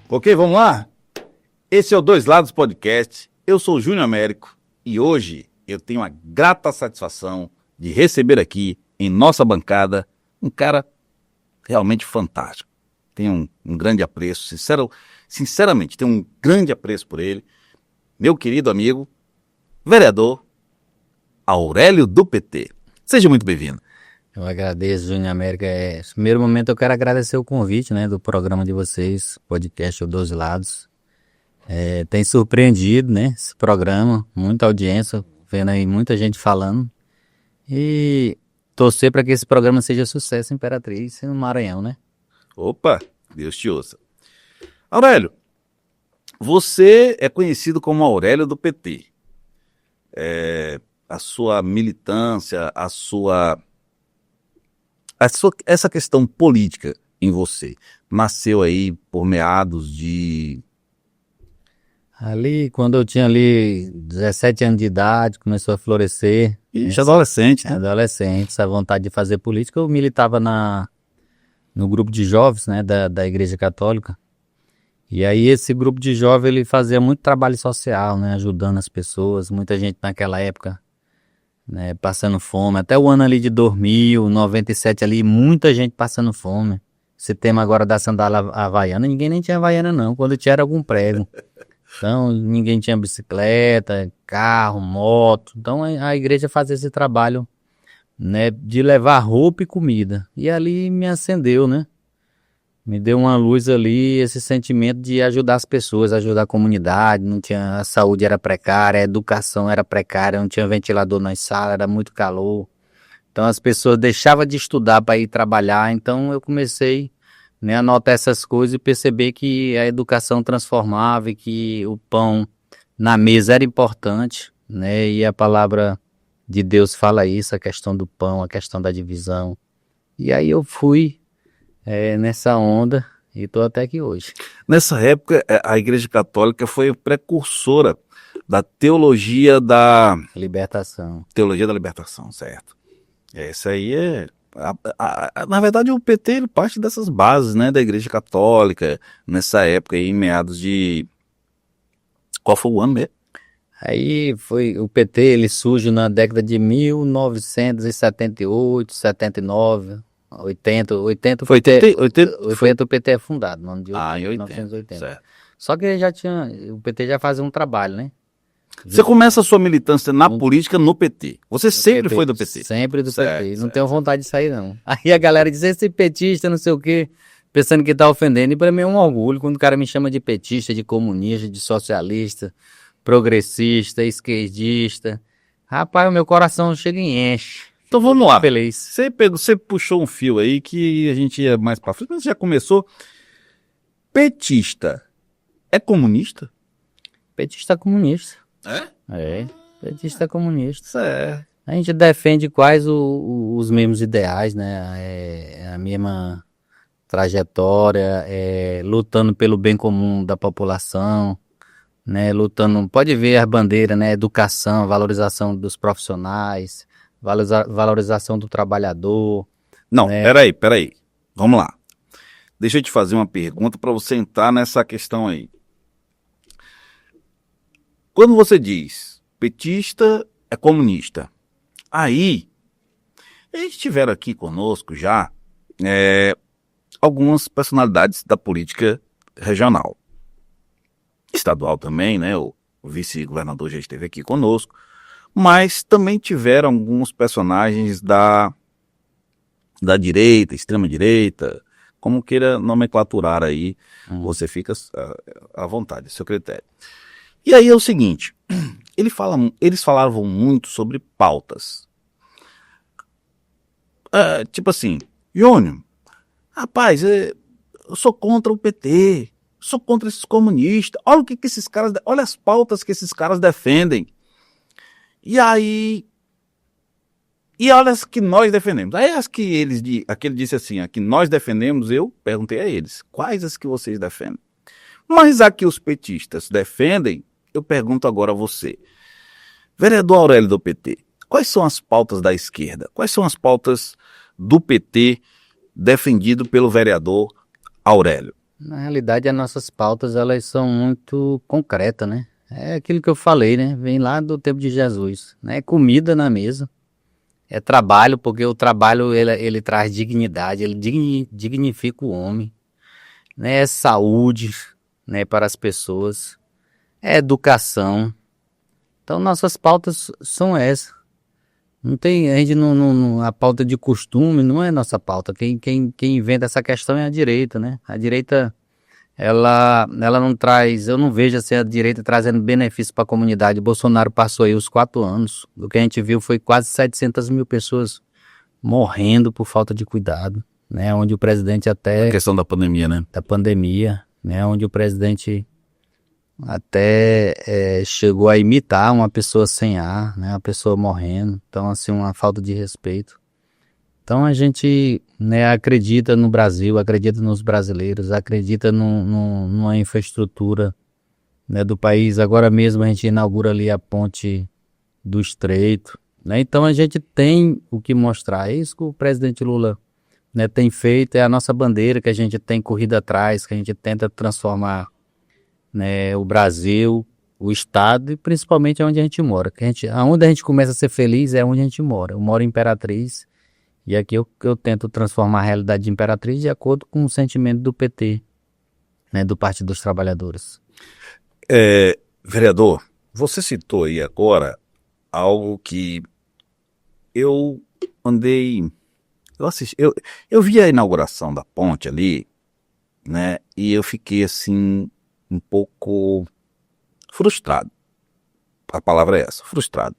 Ok, vamos lá? Esse é o Dois Lados Podcast. Eu sou o Júnior Américo e hoje eu tenho a grata satisfação de receber aqui em nossa bancada um cara realmente fantástico. Tenho um grande apreço, sinceramente, tenho um grande apreço por ele. Meu querido amigo, vereador Aurélio do PT. Seja muito bem-vindo. Eu agradeço, Júnior América. No primeiro momento eu quero agradecer o convite, do programa de vocês, podcast O 12 Lados. Tem surpreendido, esse programa, muita audiência, vendo aí muita gente falando. E torcer para que esse programa seja sucesso, Imperatriz, no Maranhão, Opa, Deus te ouça. Aurélio, você é conhecido como Aurélio do PT. A sua militância, essa questão política em você nasceu aí por meados de... Ali, quando eu tinha ali 17 anos de idade, começou a florescer. Adolescente, né? Adolescente, essa vontade de fazer política. Eu militava no grupo de jovens, da Igreja Católica. E aí esse grupo de jovens, ele fazia muito trabalho social, ajudando as pessoas. Muita gente naquela época, passando fome. Até o ano ali de 2000, 97 ali, muita gente passando fome. Esse tema agora da sandália havaiana, ninguém nem tinha havaiana não, quando tinha era algum prego. Então ninguém tinha bicicleta, carro, moto. Então a igreja fazia esse trabalho, de levar roupa e comida. E ali me acendeu, Me deu uma luz ali, esse sentimento de ajudar as pessoas, ajudar a comunidade. Não tinha, a saúde era precária, a educação era precária, não tinha ventilador nas salas, era muito calor. Então as pessoas deixavam de estudar para ir trabalhar. Então eu comecei, a notar essas coisas e perceber que a educação transformava e que o pão na mesa era importante, E a palavra de Deus fala isso, a questão do pão, a questão da divisão. E aí eu fui nessa onda e estou até aqui hoje. Nessa época, a Igreja Católica foi precursora da teologia da... Libertação. Teologia da libertação, certo. Essa aí é... na verdade, o PT ele parte dessas bases, da Igreja Católica, nessa época aí, em meados de... Qual foi o ano mesmo? Aí foi, o PT ele surge na década de 1978, 79... 80 foi 80 o PT é fundado no ano de em 1980. Certo. Só que o PT já fazia um trabalho, Você começa a sua militância na política no PT. Você sempre foi do PT? Sempre do PT. Não tenho vontade de sair, não. Aí a galera diz, esse petista, não sei o quê, pensando que tá ofendendo. E pra mim é um orgulho quando o cara me chama de petista, de comunista, de socialista, progressista, esquerdista. Rapaz, o meu coração chega e enche. Então vamos lá. Feliz. Você puxou um fio aí que a gente ia mais pra frente, mas já começou. Petista é comunista? Petista comunista. É? Petista comunista. Certo. A gente defende quais os mesmos ideais, a mesma trajetória, lutando pelo bem comum da população, lutando, pode ver as bandeiras, educação, valorização dos profissionais, valorização do trabalhador. Não, peraí. Vamos lá. Deixa eu te fazer uma pergunta para você entrar nessa questão aí. Quando você diz petista é comunista, aí eles tiveram aqui conosco já algumas personalidades da política regional, estadual também, o vice-governador já esteve aqui conosco. Mas também tiveram alguns personagens da direita, extrema-direita, como queira nomenclaturar aí, você fica à vontade, seu critério. E aí é o seguinte, eles falavam muito sobre pautas. Tipo assim, Júnior, rapaz, eu sou contra o PT, sou contra esses comunistas, olha o que esses caras, olha as pautas que esses caras defendem. E aí, olha as que nós defendemos. Aí as que aquele disse assim, a que nós defendemos, eu perguntei a eles, quais as que vocês defendem? Mas a que os petistas defendem, eu pergunto agora a você. Vereador Aurélio do PT, quais são as pautas da esquerda? Quais são as pautas do PT defendido pelo vereador Aurélio? Na realidade, as nossas pautas, elas são muito concretas, né? É aquilo que eu falei, né? Vem lá do tempo de Jesus, né? Comida na mesa, é trabalho, porque o trabalho, ele traz dignidade, ele dignifica o homem, né? É saúde, né? Para as pessoas, é educação. Então, nossas pautas são essas. Não tem, a gente a pauta de costume não é nossa pauta. Quem inventa essa questão é a direita, né? A direita, ela não traz, eu não vejo assim a direita trazendo benefício para a comunidade. Bolsonaro passou aí os 4 anos, o que a gente viu foi quase 700 mil pessoas morrendo por falta de cuidado, né? Onde o presidente A questão da pandemia, né? da pandemia, né? Onde o presidente até chegou a imitar uma pessoa sem ar, né? Uma pessoa morrendo. Então, assim, uma falta de respeito. Então, a gente, né, acredita no Brasil, acredita nos brasileiros, acredita numa infraestrutura, né, do país. Agora mesmo a gente inaugura ali a ponte do Estreito, né? Então, a gente tem o que mostrar. É isso que o presidente Lula, né, tem feito. É a nossa bandeira que a gente tem corrido atrás, que a gente tenta transformar, né, o Brasil, o Estado e principalmente onde a gente mora. Aonde a gente começa a ser feliz é onde a gente mora. Eu moro em Imperatriz e aqui eu tento transformar a realidade de Imperatriz de acordo com o sentimento do PT, né, do Partido dos Trabalhadores. Vereador, você citou aí agora algo que eu andei, eu vi a inauguração da ponte ali, né, e eu fiquei assim um pouco frustrado. A palavra é essa, frustrado.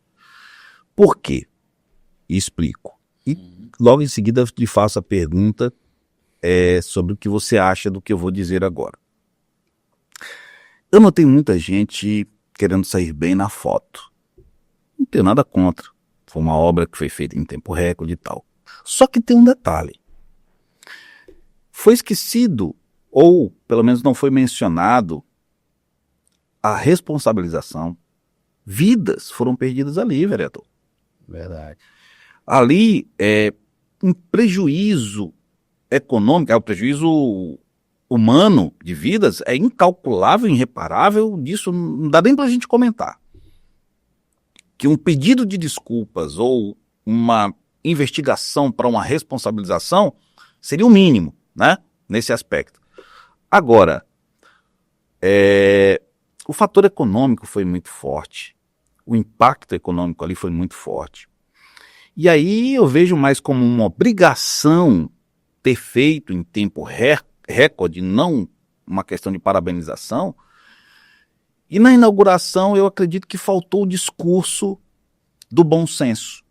Por quê? E explico. E logo em seguida lhe faço a pergunta sobre o que você acha do que eu vou dizer agora. Eu notei muita gente querendo sair bem na foto. Não tenho nada contra. Foi uma obra que foi feita em tempo recorde e tal. Só que tem um detalhe. Foi esquecido, ou pelo menos não foi mencionado, a responsabilização. Vidas foram perdidas ali, vereador. Verdade. Ali um prejuízo econômico, o prejuízo humano de vidas é incalculável, irreparável, disso não dá nem pra gente comentar. Que um pedido de desculpas ou uma investigação para uma responsabilização seria o mínimo, né, nesse aspecto. Agora, o fator econômico foi muito forte, o impacto econômico ali foi muito forte. E aí eu vejo mais como uma obrigação ter feito em tempo recorde, não uma questão de parabenização. E na inauguração eu acredito que faltou o discurso do bom senso.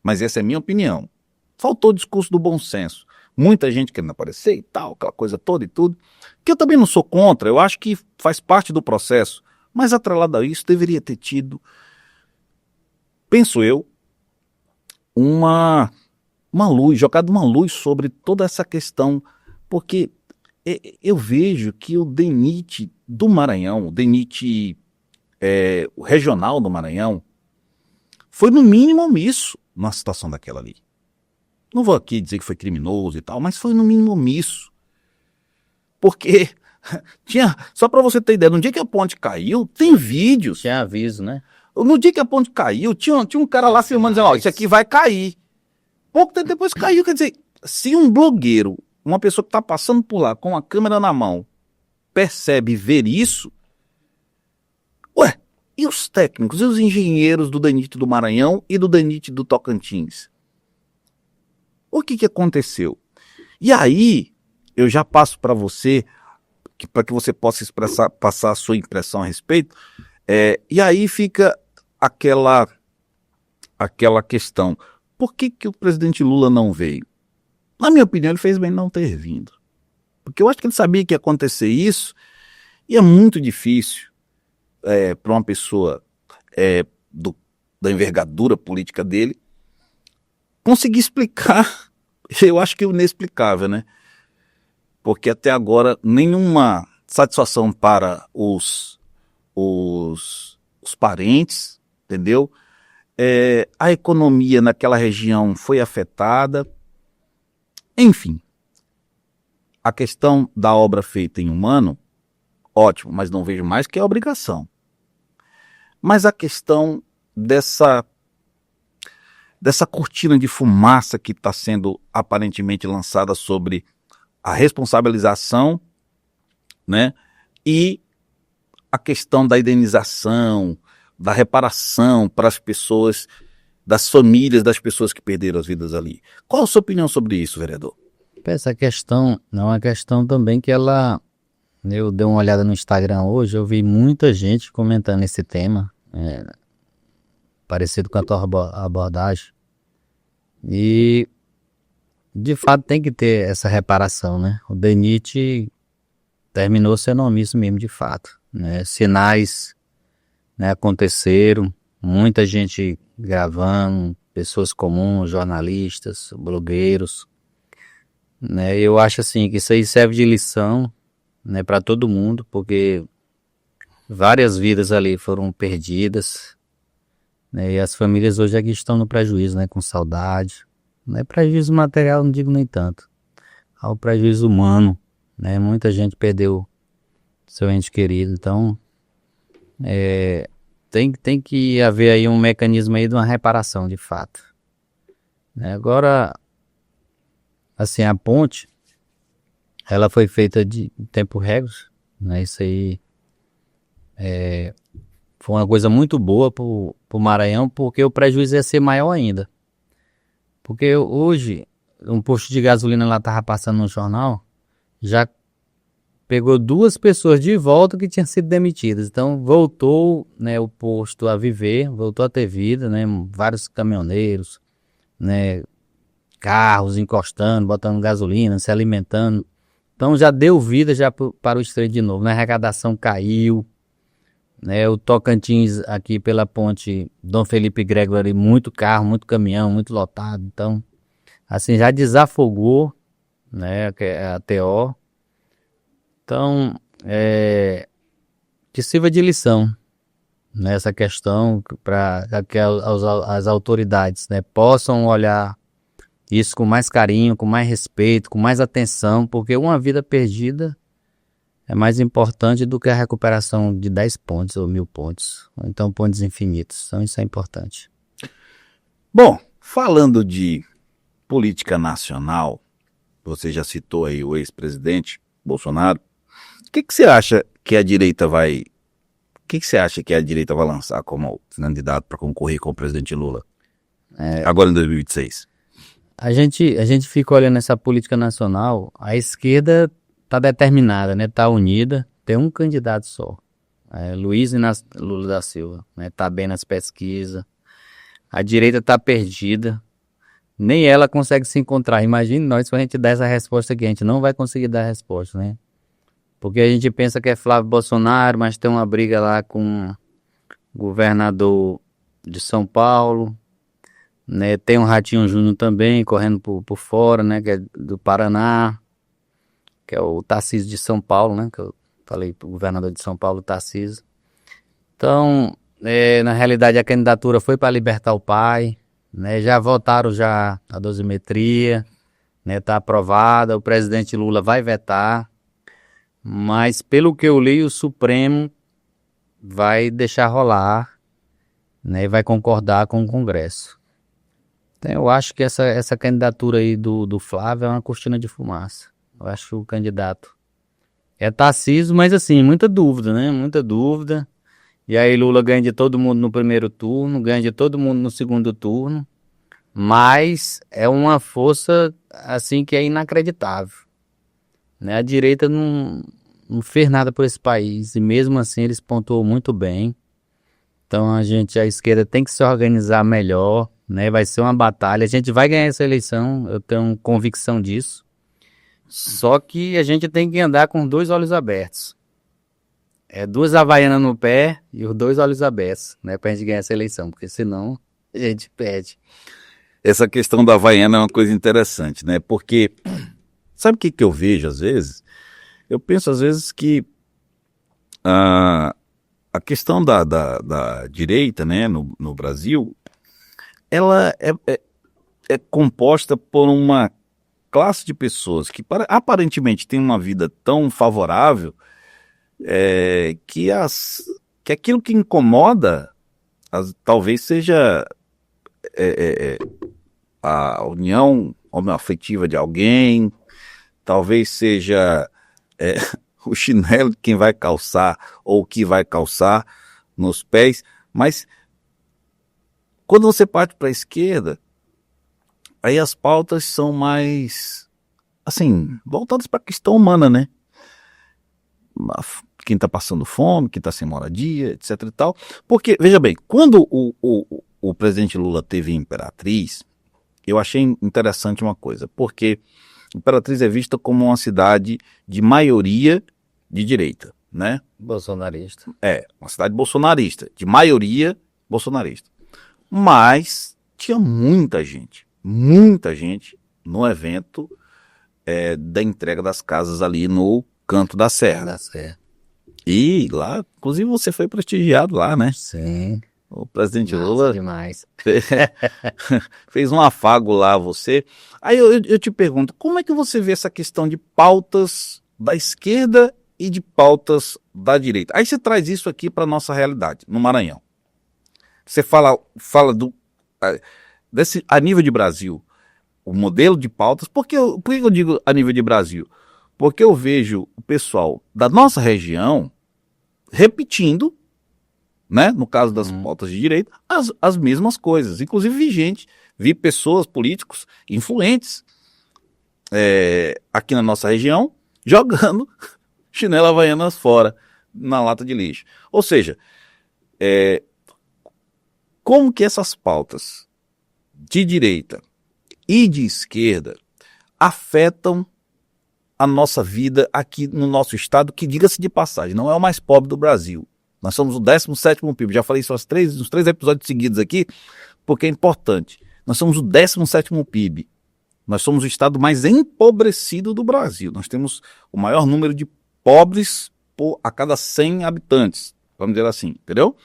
Mas essa é a minha opinião. Faltou o discurso do bom senso. Muita gente querendo aparecer e tal, aquela coisa toda e tudo. Que eu também não sou contra, eu acho que faz parte do processo. Mas atrelado a isso deveria ter tido, penso eu, uma luz, jogado uma luz sobre toda essa questão, porque eu vejo que o DENIT do Maranhão, o DENIT o regional do Maranhão, foi no mínimo omisso numa situação daquela ali. Não vou aqui dizer que foi criminoso e tal, mas foi no mínimo omisso. Porque só para você ter ideia, no dia que a ponte caiu, tem vídeos. Tinha aviso, né? No dia que a ponte caiu, tinha um cara lá filmando, dizendo, isso aqui vai cair. Pouco tempo depois caiu, quer dizer, se um blogueiro, uma pessoa que está passando por lá com a câmera na mão, percebe ver isso, ué, e os técnicos, e os engenheiros do DENIT do Maranhão e do DENIT do Tocantins? O que aconteceu? E aí, eu já passo para você, para que você possa passar a sua impressão a respeito, e aí fica aquela questão. Por que o presidente Lula não veio? Na minha opinião, ele fez bem não ter vindo. Porque eu acho que ele sabia que ia acontecer isso, e é muito difícil para uma pessoa da envergadura política dele conseguir explicar, eu acho que o inexplicável, né? Porque até agora nenhuma satisfação para os parentes, entendeu? A economia naquela região foi afetada. Enfim, A questão da obra feita em humano, ótimo, mas não vejo mais que é obrigação. Mas a questão dessa cortina de fumaça que está sendo aparentemente lançada sobre a responsabilização, né, e a questão da indenização, da reparação para as pessoas, das famílias das pessoas que perderam as vidas ali. Qual a sua opinião sobre isso, vereador? Essa questão é uma questão também que eu dei uma olhada no Instagram hoje, eu vi muita gente comentando esse tema, parecido com a tua abordagem. E, de fato, tem que ter essa reparação, né? O DENIT terminou sendo omisso mesmo, de fato, né? Sinais, né, aconteceram, muita gente gravando, pessoas comuns, jornalistas, blogueiros, né? Eu acho assim que isso aí serve de lição, né, para todo mundo, porque várias vidas ali foram perdidas, né, e as famílias hoje aqui estão no prejuízo, né, com saudade, né, prejuízo material não digo nem tanto, ao prejuízo humano, né, muita gente perdeu seu ente querido, então tem que haver aí um mecanismo aí de uma reparação de fato, né? Agora, assim, a ponte, ela foi feita de tempo recorde, né, isso aí foi uma coisa muito boa pro Maranhão, porque o prejuízo ia ser maior ainda. Porque hoje, um posto de gasolina lá estava passando no jornal, já pegou 2 pessoas de volta que tinham sido demitidas. Então voltou, né, o posto a viver, voltou a ter vida, né, vários caminhoneiros, né, carros encostando, botando gasolina, se alimentando. Então já deu vida já para o estreito de novo, né? A arrecadação caiu, né? O Tocantins aqui pela ponte Dom Felipe Gregory, muito carro, muito caminhão, muito lotado. Então, assim, já desafogou, né, a TO. Então, que sirva de lição nessa questão para que as autoridades, né, possam olhar isso com mais carinho, com mais respeito, com mais atenção, porque uma vida perdida é mais importante do que a recuperação de 10 pontos ou 1000 pontos, ou então pontos infinitos. Então isso é importante. Bom, falando de política nacional, você já citou aí o ex-presidente Bolsonaro. O que você acha que a direita vai... O que você acha que a direita vai lançar como candidato para concorrer com o presidente Lula? Agora em 2026. A gente fica olhando essa política nacional, a esquerda está determinada, né? Está unida, tem um candidato só, Luiz Inácio Lula da Silva, né? Está bem nas pesquisas, a direita está perdida, nem ela consegue se encontrar. Imagine nós se a gente der essa resposta aqui, a gente não vai conseguir dar a resposta, né? Porque a gente pensa que é Flávio Bolsonaro, mas tem uma briga lá com o governador de São Paulo, né? Tem um Ratinho Júnior também correndo por fora, né? Que é do Paraná, que é o Tarcísio de São Paulo, né? Que eu falei pro governador de São Paulo, Tarcísio. Então, na realidade a candidatura foi para libertar o pai, né? Já votaram já a dosimetria, né? Tá aprovada, o presidente Lula vai vetar, mas pelo que eu li, o Supremo vai deixar rolar, né? E vai concordar com o Congresso. Então, eu acho que essa candidatura aí do Flávio é uma cortina de fumaça. Eu acho que o candidato é Tarcísio, mas assim, muita dúvida, né? Muita dúvida. E aí Lula ganha de todo mundo no primeiro turno, ganha de todo mundo no segundo turno. Mas é uma força, assim, que é inacreditável, né? A direita não fez nada por esse país e mesmo assim eles pontuam muito bem. Então a esquerda tem que se organizar melhor, né? Vai ser uma batalha, a gente vai ganhar essa eleição, eu tenho convicção disso. Só que a gente tem que andar com 2 olhos abertos. 2 havaianas no pé e os 2 olhos abertos, né? Pra gente ganhar essa eleição, porque senão a gente perde. Essa questão da Havaiana é uma coisa interessante, né? Porque, sabe o que eu vejo às vezes? Eu penso às vezes que a questão da direita, né, no Brasil, ela é composta por uma classe de pessoas que aparentemente têm uma vida tão favorável, que aquilo que incomoda talvez seja a união homoafetiva de alguém, talvez seja o chinelo de quem vai calçar ou o que vai calçar nos pés, mas quando você parte para a esquerda, aí as pautas são mais, assim, voltadas para a questão humana, né? Quem está passando fome, quem está sem moradia, etc e tal. Porque, veja bem, quando o presidente Lula teve Imperatriz, eu achei interessante uma coisa, porque Imperatriz é vista como uma cidade de maioria de direita, né? Bolsonarista. Uma cidade bolsonarista, de maioria bolsonarista. Mas tinha muita gente no evento da entrega das casas ali no Canto da Serra. Da Serra. E lá, inclusive você foi prestigiado lá, né? Sim. O presidente Nossa, Lula demais. fez um afago lá a você. Aí eu te pergunto, como é que você vê essa questão de pautas da esquerda e de pautas da direita? Aí você traz isso aqui para nossa realidade, no Maranhão. Você fala a nível de Brasil, o modelo de pautas. Por que eu digo a nível de Brasil? Porque eu vejo o pessoal da nossa região repetindo, né, no caso das pautas de direita, as mesmas coisas. Inclusive vi pessoas, políticos, influentes aqui na nossa região, jogando chinelo havaianas fora, na lata de lixo. Ou seja, como que essas pautas de direita e de esquerda afetam a nossa vida aqui no nosso estado, que, diga-se de passagem, não é o mais pobre do Brasil. Nós somos o 17º PIB. Já falei isso nos 3 episódios seguidos aqui, porque é importante. Nós somos o 17º PIB. Nós somos o estado mais empobrecido do Brasil. Nós temos o maior número de pobres a cada 100 habitantes, vamos dizer assim, entendeu?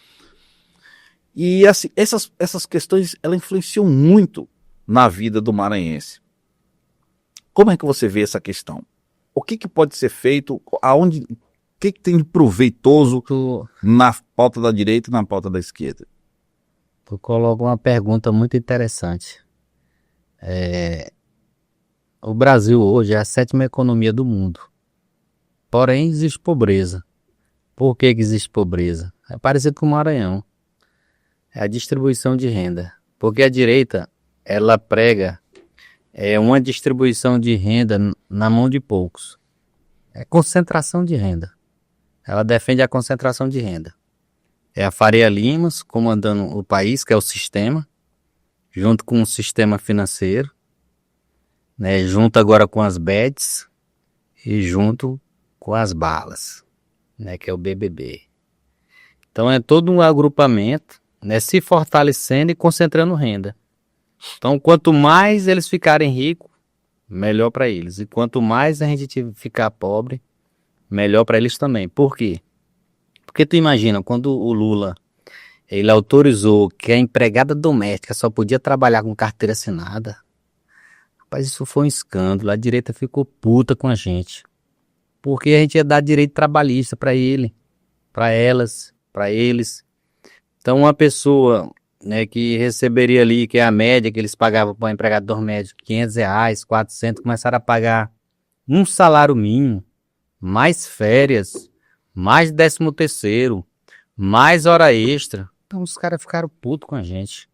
E assim, essas questões, elas influenciam muito na vida do maranhense. Como é que você vê essa questão? O que pode ser feito? O que tem de proveitoso na pauta da direita e na pauta da esquerda? Tu coloca uma pergunta muito interessante. O Brasil hoje é a 7ª economia do mundo. Porém, existe pobreza. Por que existe pobreza? É parecido com o Maranhão. É a distribuição de renda. Porque a direita, ela prega uma distribuição de renda na mão de poucos. É concentração de renda. Ela defende a concentração de renda. É a Faria Limas comandando o país, que é o sistema, junto com o sistema financeiro, né, junto agora com as bets e junto com as balas, né, que é o BBB. Então é todo um agrupamento, né, se fortalecendo e concentrando renda. Então quanto mais eles ficarem ricos, melhor para eles. E quanto mais a gente ficar pobre, melhor para eles também. Por quê? Porque tu imagina, quando o Lula ele autorizou que a empregada doméstica só podia trabalhar com carteira assinada, rapaz, isso foi um escândalo. A direita ficou puta com a gente. Porque a gente ia dar direito trabalhista para ele, para elas, para eles. Então uma pessoa, né, que receberia ali, que é a média que eles pagavam para o empregado doméstico, R$500, 400, começaram a pagar um salário mínimo, mais férias, mais 13º, mais hora extra. Então os caras ficaram putos com a gente.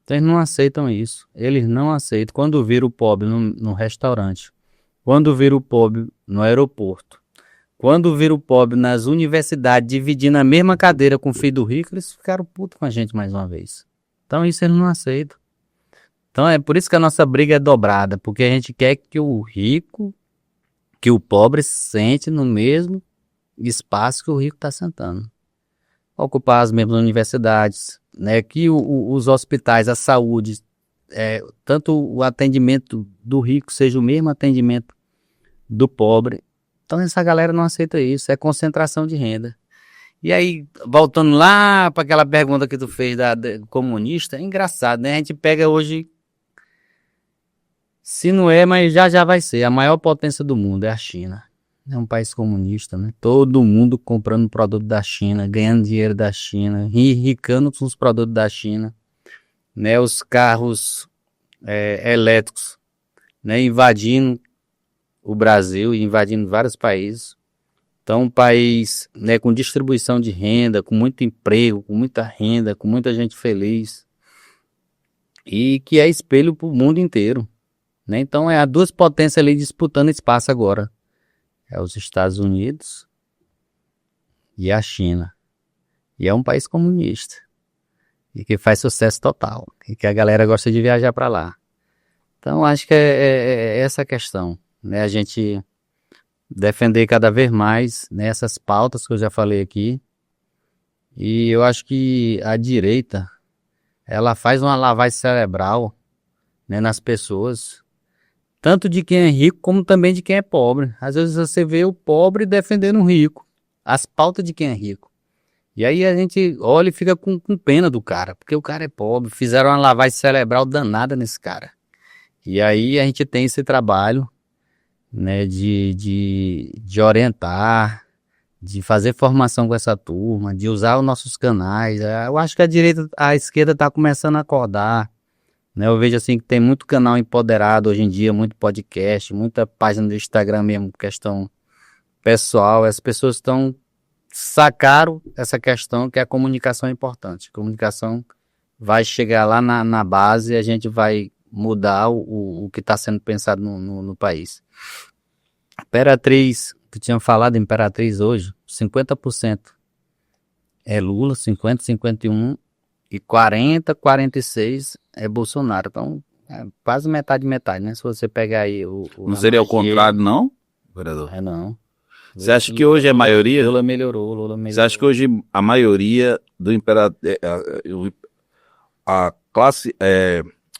Então eles não aceitam isso. Eles não aceitam. Quando vira o pobre no restaurante, quando vira o pobre no aeroporto, quando vira o pobre nas universidades, dividindo a mesma cadeira com o filho do rico, eles ficaram putos com a gente mais uma vez. Então isso eles não aceitam. Então é por isso que a nossa briga é dobrada, porque a gente quer que o rico, que o pobre se sente no mesmo espaço que o rico está sentando. Ocupar as mesmas universidades, né? Que os hospitais, a saúde, tanto o atendimento do rico seja o mesmo atendimento do pobre. Então essa galera não aceita isso, é concentração de renda. E aí, voltando lá para aquela pergunta que tu fez da comunista, é engraçado, né? A gente pega hoje Se não é, mas já vai ser. A maior potência do mundo é a China. É um país comunista, né? Todo mundo comprando produto da China, ganhando dinheiro da China, enricando com os produtos da China, né? Os carros elétricos, né? Invadindo o Brasil e invadindo vários países. Então, um país, né, com distribuição de renda, com muito emprego, com muita renda, com muita gente feliz e que é espelho para o mundo inteiro, né? Então, é as duas potências ali disputando espaço agora. É os Estados Unidos e a China. E é um país comunista e que faz sucesso total e que a galera gosta de viajar para lá. Então, acho que é essa a questão, né? A gente defender cada vez mais nessas pautas que eu já falei aqui. E eu acho que a direita, ela faz uma lavagem cerebral, né, nas pessoas, tanto de quem é rico como também de quem é pobre. Às vezes você vê o pobre defendendo o rico, as pautas de quem é rico. E aí a gente olha e fica com pena do cara, porque o cara é pobre, fizeram uma lavagem cerebral danada nesse cara. E aí a gente tem esse trabalho, né, de orientar, de fazer formação com essa turma, de usar os nossos canais. Eu acho que a esquerda está começando a acordar, né? Eu vejo assim que tem muito canal empoderado hoje em dia, muito podcast, muita página do Instagram mesmo, questão pessoal. As pessoas sacaram essa questão que a comunicação é importante. A comunicação vai chegar lá na base e a gente vai mudar o que está sendo pensado no país. Imperatriz, que tinha falado Imperatriz hoje, 50% é Lula, 50, 51 e 40, 46 é Bolsonaro. Então, é quase metade, né? Se você pegar aí Não seria o contrário, não, vereador? Não. Você acha que hoje é a maioria? Lula melhorou. Você acha que hoje a maioria do a classe,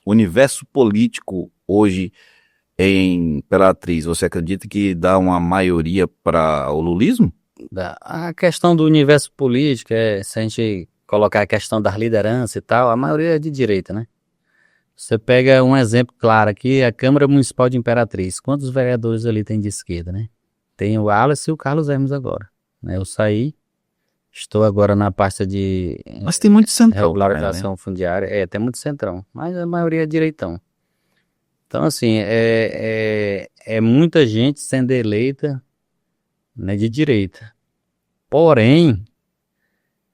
o universo político hoje em Imperatriz, você acredita que dá uma maioria para o lulismo? A questão do universo político, se a gente colocar a questão das lideranças e tal, a maioria é de direita, né? Você pega um exemplo claro aqui, a Câmara Municipal de Imperatriz. Quantos vereadores ali tem de esquerda, né? Tem o Wallace e o Carlos Hermes agora, né? Eu saí, estou agora na pasta de Mas tem muito centrão, regularização fundiária. Tem muito centrão, mas a maioria é direitão. Então, assim, é muita gente sendo eleita, né, de direita. Porém,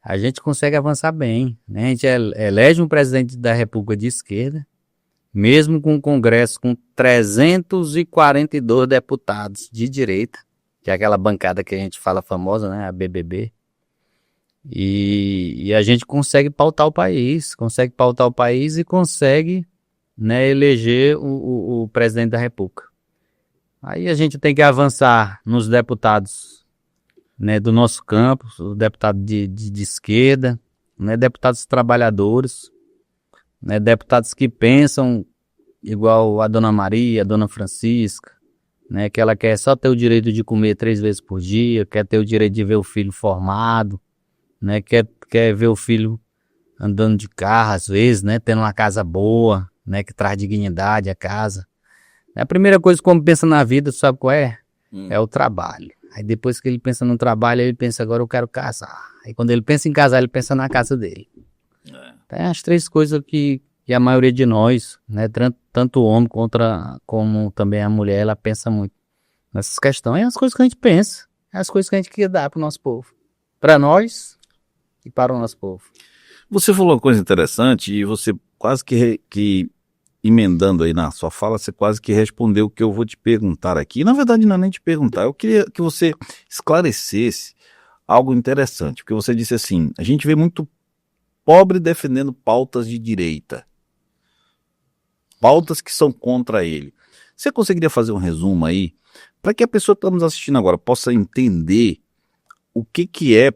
a gente consegue avançar bem, né? A gente elege um presidente da República de esquerda, mesmo com um Congresso com 342 deputados de direita, que é aquela bancada que a gente fala famosa, né, a BBB. E a gente consegue pautar o país e consegue, né, eleger o presidente da República. Aí a gente tem que avançar nos deputados, né, do nosso campo, os deputados de esquerda, né, deputados trabalhadores, né, deputados que pensam igual a Dona Maria, a Dona Francisca, né, que ela quer só ter o direito de comer 3 vezes por dia, quer ter o direito de ver o filho formado, né, quer ver o filho andando de carro às vezes, né, tendo uma casa boa, né, que traz dignidade à casa. A primeira coisa que o homem pensa na vida, sabe qual é? É o trabalho. Aí depois que ele pensa no trabalho, ele pensa, agora eu quero casar. Aí quando ele pensa em casar, ele pensa na casa dele. Tem as 3 coisas que a maioria de nós, né, tanto o homem como também a mulher, ela pensa muito nessas questões. É as coisas que a gente pensa, é as coisas que a gente quer dar para o nosso povo. Para nós e para o nosso povo. Você falou uma coisa interessante e você quase que emendando aí na sua fala, você quase que respondeu o que eu vou te perguntar aqui. Na verdade, não é nem te perguntar, eu queria que você esclarecesse algo interessante, porque você disse assim, a gente vê muito pobre defendendo pautas de direita, pautas que são contra ele. Você conseguiria fazer um resumo aí, para que a pessoa que está nos assistindo agora possa entender o que é,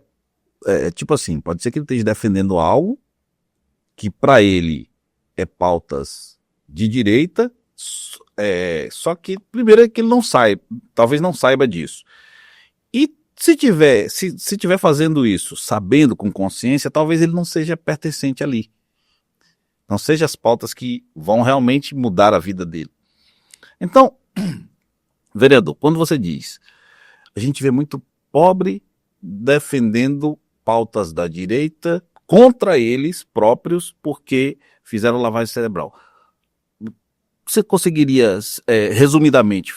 tipo assim, pode ser que ele esteja defendendo algo que para ele é pautas de direita, só que primeiro é que ele não saiba, talvez não saiba disso. E se tiver fazendo isso, sabendo com consciência, talvez ele não seja pertencente ali. Não seja as pautas que vão realmente mudar a vida dele. Então, vereador, quando você diz, a gente vê muito pobre defendendo pautas da direita contra eles próprios porque fizeram lavagem cerebral. Você conseguiria, resumidamente,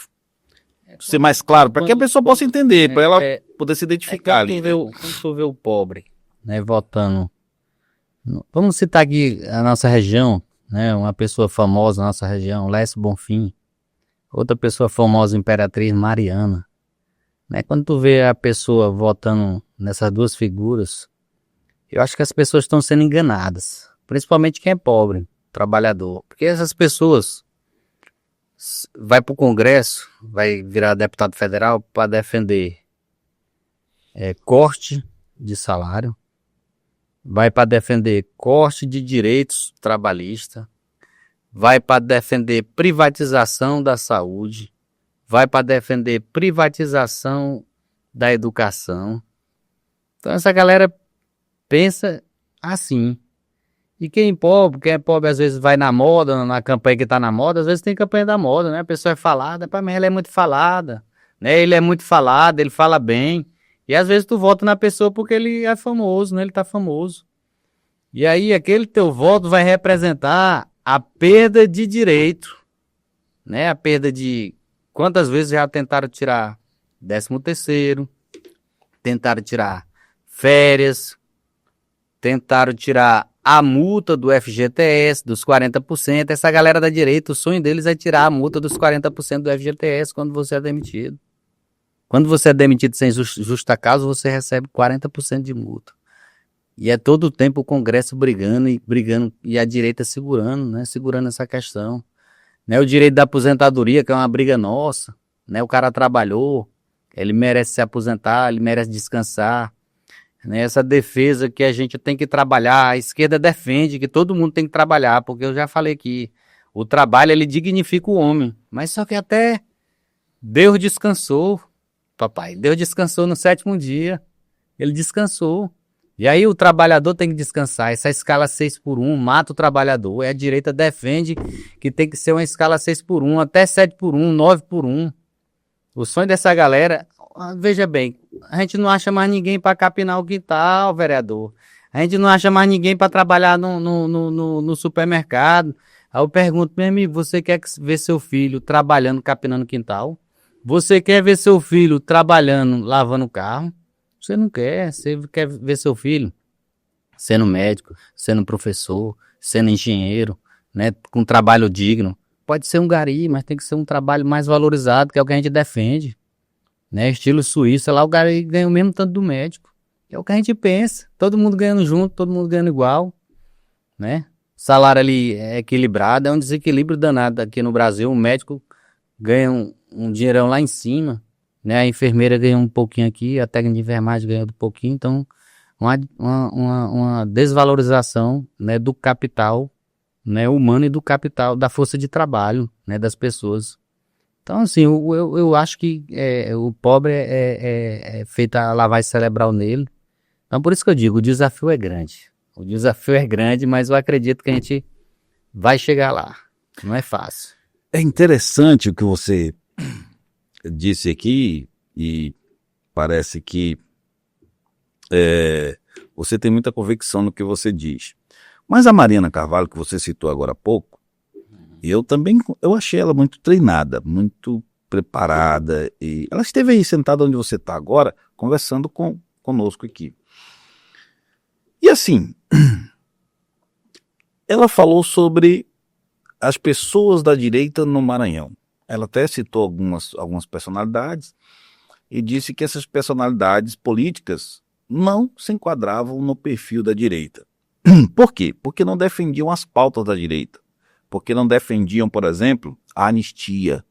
ser mais claro, para que a pessoa possa entender, para ela poder se identificar ali. Quando tu vê o pobre, né, votando. Vamos citar aqui a nossa região, né, uma pessoa famosa na nossa região, Lécio Bonfim. Outra pessoa famosa, Imperatriz Mariana. Né, quando tu vê a pessoa votando nessas duas figuras, eu acho que as pessoas estão sendo enganadas. Principalmente quem é pobre, trabalhador. Porque essas pessoas vai para o Congresso, vai virar deputado federal para defender corte de salário, vai para defender corte de direitos trabalhistas, vai para defender privatização da saúde, vai para defender privatização da educação. Então essa galera pensa assim. E quem é pobre às vezes vai na moda, na campanha que tá na moda, às vezes tem campanha da moda, né? A pessoa é falada, para mim ela é muito falada, né? Ele é muito falado, ele fala bem. E às vezes tu vota na pessoa porque ele é famoso, né? Ele tá famoso. E aí aquele teu voto vai representar a perda de direito, né? A perda de... Quantas vezes já tentaram tirar 13º, tentaram tirar férias, tentaram tirar a multa do FGTS dos 40%. Essa galera da direita, o sonho deles é tirar a multa dos 40% do FGTS quando você é demitido. Quando você é demitido sem justa causa, você recebe 40% de multa. E é todo o tempo o Congresso brigando e a direita segurando, né? Segurando essa questão. Né? O direito da aposentadoria, que é uma briga nossa, né? O cara trabalhou, ele merece se aposentar, ele merece descansar. Né? Essa defesa que a gente tem que trabalhar, a esquerda defende que todo mundo tem que trabalhar, porque eu já falei aqui, o trabalho ele dignifica o homem, mas só que até Deus descansou, papai, Deus descansou no 7º dia, ele descansou. E aí o trabalhador tem que descansar. Essa escala 6x1 mata o trabalhador. A direita defende que tem que ser uma escala 6x1, até 7x1, 9x1. O sonho dessa galera, veja bem, a gente não acha mais ninguém para capinar o quintal, vereador. A gente não acha mais ninguém para trabalhar no supermercado. Aí eu pergunto, meu amigo, você quer ver seu filho trabalhando, capinando quintal? Você quer ver seu filho trabalhando, lavando carro? Você não quer, você quer ver seu filho sendo médico, sendo professor, sendo engenheiro, né, com um trabalho digno. Pode ser um gari, mas tem que ser um trabalho mais valorizado, que é o que a gente defende. Né, estilo suíço, lá o gari ganha o mesmo tanto do médico. É o que a gente pensa, todo mundo ganhando junto, todo mundo ganhando igual. Né? Salário ali é equilibrado, é um desequilíbrio danado aqui no Brasil. O médico ganha um dinheirão lá em cima. Né, a enfermeira ganha um pouquinho aqui, a técnica de enfermagem ganha um pouquinho, então uma desvalorização, né, do capital, né, humano e do capital, da força de trabalho, né, das pessoas. Então, assim, eu acho que o pobre é feita a lavagem cerebral nele. Então, por isso que eu digo, o desafio é grande. O desafio é grande, mas eu acredito que a gente vai chegar lá. Não é fácil. É interessante o que você disse aqui, e parece que você tem muita convicção no que você diz. Mas a Mariana Carvalho, que você citou agora há pouco, eu achei ela muito treinada, muito preparada, e ela esteve aí sentada onde você está agora, conversando conosco aqui. E assim, ela falou sobre as pessoas da direita no Maranhão. Ela até citou algumas personalidades e disse que essas personalidades políticas não se enquadravam no perfil da direita. Por quê? Porque não defendiam as pautas da direita. Porque não defendiam, por exemplo, a anistia.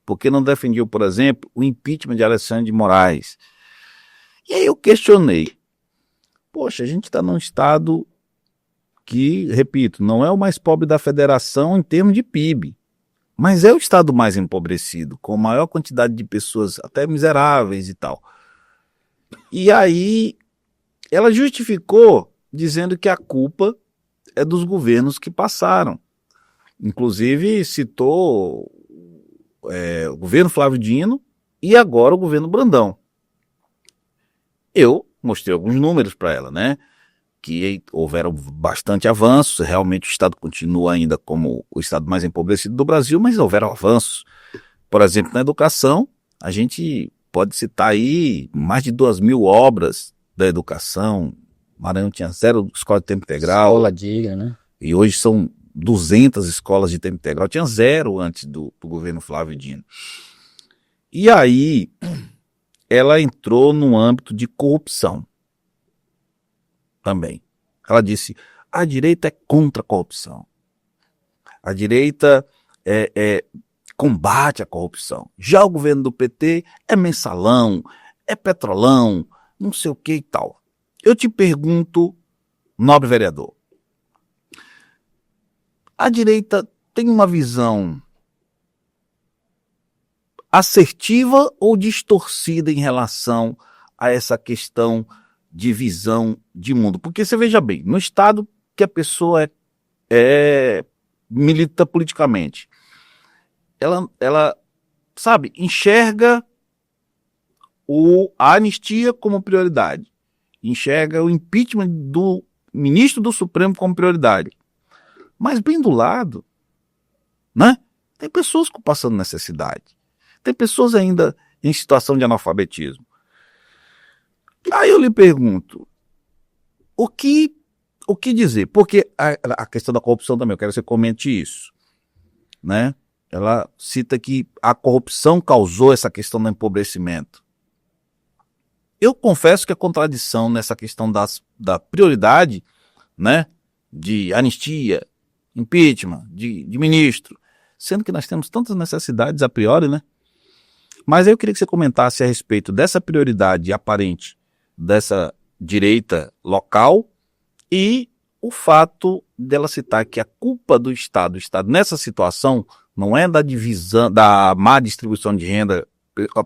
Porque não defendiam, por exemplo, o impeachment de Alexandre de Moraes. E aí eu questionei. Poxa, a gente está num estado que, repito, não é o mais pobre da federação em termos de PIB. Mas é o estado mais empobrecido, com maior quantidade de pessoas até miseráveis e tal. E aí ela justificou dizendo que a culpa é dos governos que passaram. Inclusive citou o governo Flávio Dino e agora o governo Brandão. Eu mostrei alguns números para ela, né? Que houveram bastante avanços, realmente o Estado continua ainda como o Estado mais empobrecido do Brasil, mas houveram avanços. Por exemplo, na educação, a gente pode citar aí mais de 2.000 obras da educação. Maranhão tinha 0 escola de tempo integral. Escola digna, né? E hoje são 200 escolas de tempo integral. Tinha 0 antes do governo Flávio Dino. E aí, ela entrou no âmbito de corrupção também. Ela disse, a direita é contra a corrupção. A direita combate a corrupção. Já o governo do PT é mensalão, é petrolão, não sei o que e tal. Eu te pergunto, nobre vereador, a direita tem uma visão assertiva ou distorcida em relação a essa questão de visão de mundo? Porque você veja bem, no estado que a pessoa milita politicamente, ela sabe, enxerga a anistia como prioridade, enxerga o impeachment do ministro do Supremo como prioridade. Mas bem do lado, né, tem pessoas passando necessidade, tem pessoas ainda em situação de analfabetismo. Aí eu lhe pergunto, o que dizer? Porque a questão da corrupção também, eu quero que você comente isso, né? Ela cita que a corrupção causou essa questão do empobrecimento. Eu confesso que a contradição nessa questão da prioridade, né, de anistia, impeachment, de ministro, sendo que nós temos tantas necessidades a priori, né? Mas aí eu queria que você comentasse a respeito dessa prioridade aparente dessa direita local e o fato dela citar que a culpa do Estado nessa situação não é da divisão, da má distribuição de renda,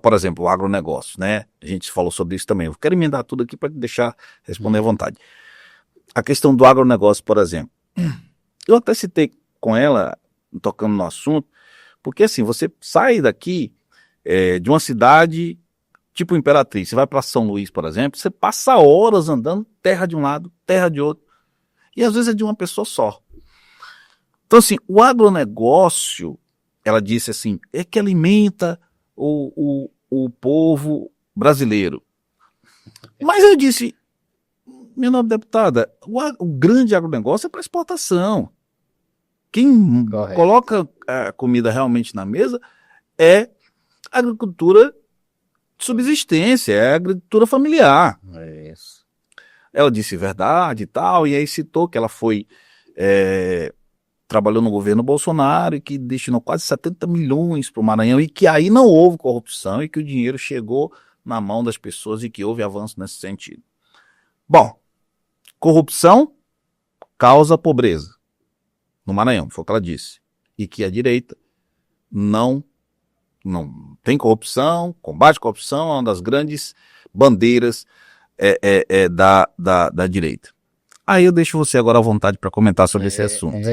por exemplo, o agronegócio, né? A gente falou sobre isso também. Eu quero emendar tudo aqui para deixar responder à vontade. A questão do agronegócio, por exemplo. Eu até citei com ela, tocando no assunto, porque assim, você sai daqui de uma cidade tipo Imperatriz, você vai para São Luís, por exemplo, você passa horas andando, terra de um lado, terra de outro, e às vezes é de uma pessoa só. Então assim, o agronegócio, ela disse assim, é que alimenta o povo brasileiro. Mas eu disse, minha nobre deputada, o grande agronegócio é para exportação. Quem coloca a comida realmente na mesa é a agricultura de subsistência, é a agricultura familiar. É isso. Ela disse verdade e tal, e aí citou que ela trabalhou no governo Bolsonaro e que destinou quase 70 milhões para o Maranhão e que aí não houve corrupção e que o dinheiro chegou na mão das pessoas e que houve avanço nesse sentido. Bom, corrupção causa pobreza no Maranhão, foi o que ela disse. E que a direita não tem corrupção, combate à corrupção, é uma das grandes bandeiras da direita. Aí eu deixo você agora à vontade para comentar sobre esse assunto.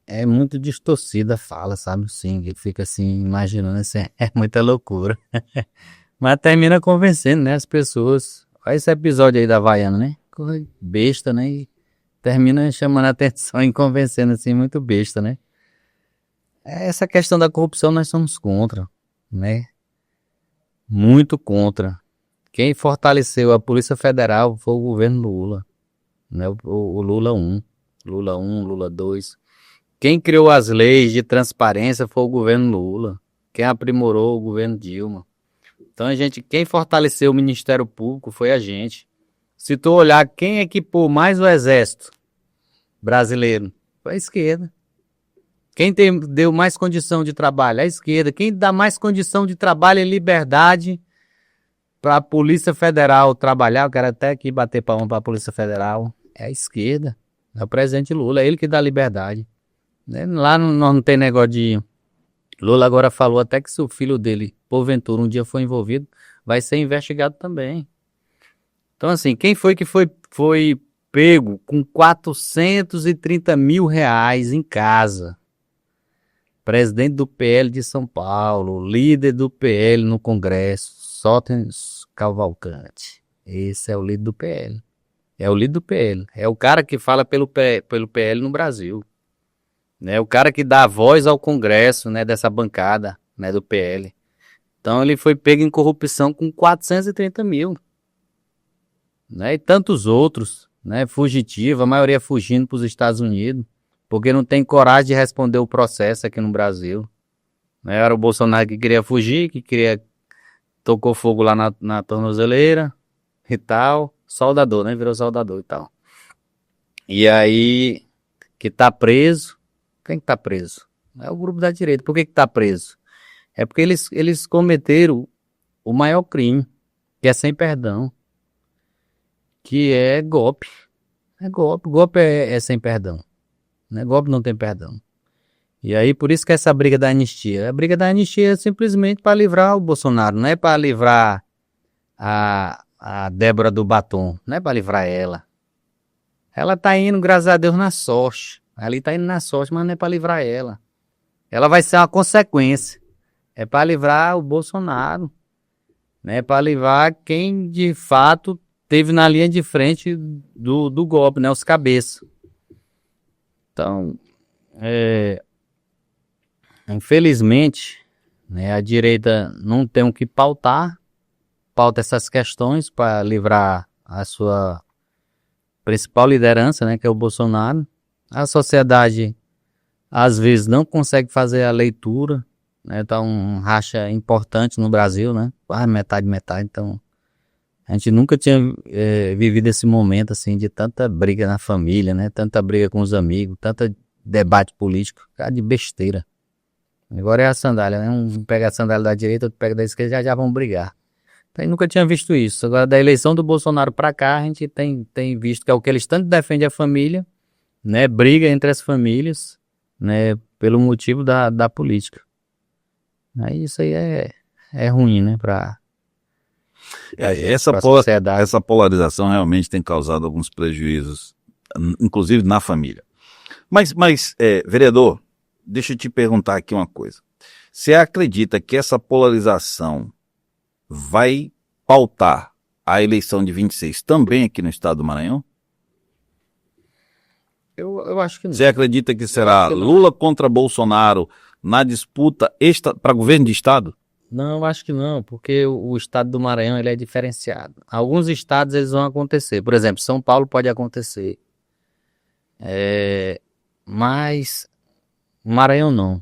É muito distorcida a fala, sabe? Sim, ele fica assim, imaginando assim, é muita loucura. Mas termina convencendo, né, as pessoas. Olha esse episódio aí da Havaiana, né? Coisa besta, né? E termina chamando a atenção e convencendo assim, muito besta, né? Essa questão da corrupção nós somos contra, né? Muito contra. Quem fortaleceu a Polícia Federal foi o governo Lula, né? O Lula 1, Lula 1, Lula 2. Quem criou as leis de transparência foi o governo Lula. Quem aprimorou o governo Dilma. Então quem fortaleceu o Ministério Público foi a gente. Se tu olhar quem equipou mais o exército brasileiro, foi a esquerda. Quem deu mais condição de trabalho? A esquerda. Quem dá mais condição de trabalho e liberdade para a Polícia Federal trabalhar? Eu quero até aqui bater palma para a Polícia Federal. É a esquerda. É o presidente Lula. É ele que dá liberdade. Lá não tem negócio de... Lula agora falou até que se o filho dele, porventura, um dia for envolvido, vai ser investigado também. Então, assim, quem foi que foi pego com 430 mil reais em casa presidente do PL de São Paulo, líder do PL no Congresso, Sótenes Cavalcante. Esse é o líder do PL. É o líder do PL. É o cara que fala pelo PL no Brasil. Né? O cara que dá voz ao Congresso, né, dessa bancada, né, do PL. Então ele foi pego em corrupção com 430 mil. Né? E tantos outros, né, fugitivos, a maioria fugindo para os Estados Unidos, porque não tem coragem de responder o processo aqui no Brasil. Né? Era o Bolsonaro que queria fugir, tocou fogo lá na tornozeleira e tal. Soldador, né? Virou soldador e tal. E aí, que tá preso. Quem que tá preso? É o grupo da direita. Por que tá preso? É porque eles cometeram o maior crime, que é sem perdão. Que é golpe. É golpe. Golpe é sem perdão. Né? Golpe não tem perdão. E aí, por isso que essa briga da anistia. A briga da anistia é simplesmente para livrar o Bolsonaro. Não é para livrar a Débora do Batom, não é para livrar ela. Ela tá indo, graças a Deus, na sorte. Ali tá indo na sorte, mas não é para livrar ela. Ela vai ser uma consequência. É para livrar o Bolsonaro. Né? É para livrar quem, de fato, teve na linha de frente do golpe, né? Os cabeças. Então, infelizmente, né, a direita não tem o que pauta essas questões para livrar a sua principal liderança, né, que é o Bolsonaro. A sociedade, às vezes, não consegue fazer a leitura, né, tá um racha importante no Brasil, né, quase metade, então a gente nunca tinha vivido esse momento, assim, de tanta briga na família, né, tanta briga com os amigos, tanta debate político, cara, de besteira. Agora é a sandália, né, um pega a sandália da direita, outro pega da esquerda, já vão brigar. Então, eu nunca tinha visto isso. Agora, da eleição do Bolsonaro para cá, a gente tem visto que é o que eles tanto defendem a família, né? Briga entre as famílias, né? Pelo motivo da política. Aí isso aí é ruim, né? Pra sociedade. Essa polarização realmente tem causado alguns prejuízos, inclusive na família. Mas vereador, deixa eu te perguntar aqui uma coisa. Você acredita que essa polarização vai pautar a eleição de 26 também aqui no estado do Maranhão? Eu acho que não. Você acredita que será Lula contra Bolsonaro na disputa para governo de estado? Não, eu acho que não, porque o estado do Maranhão ele é diferenciado. Alguns estados eles vão acontecer. Por exemplo, São Paulo pode acontecer. Mas Maranhão não.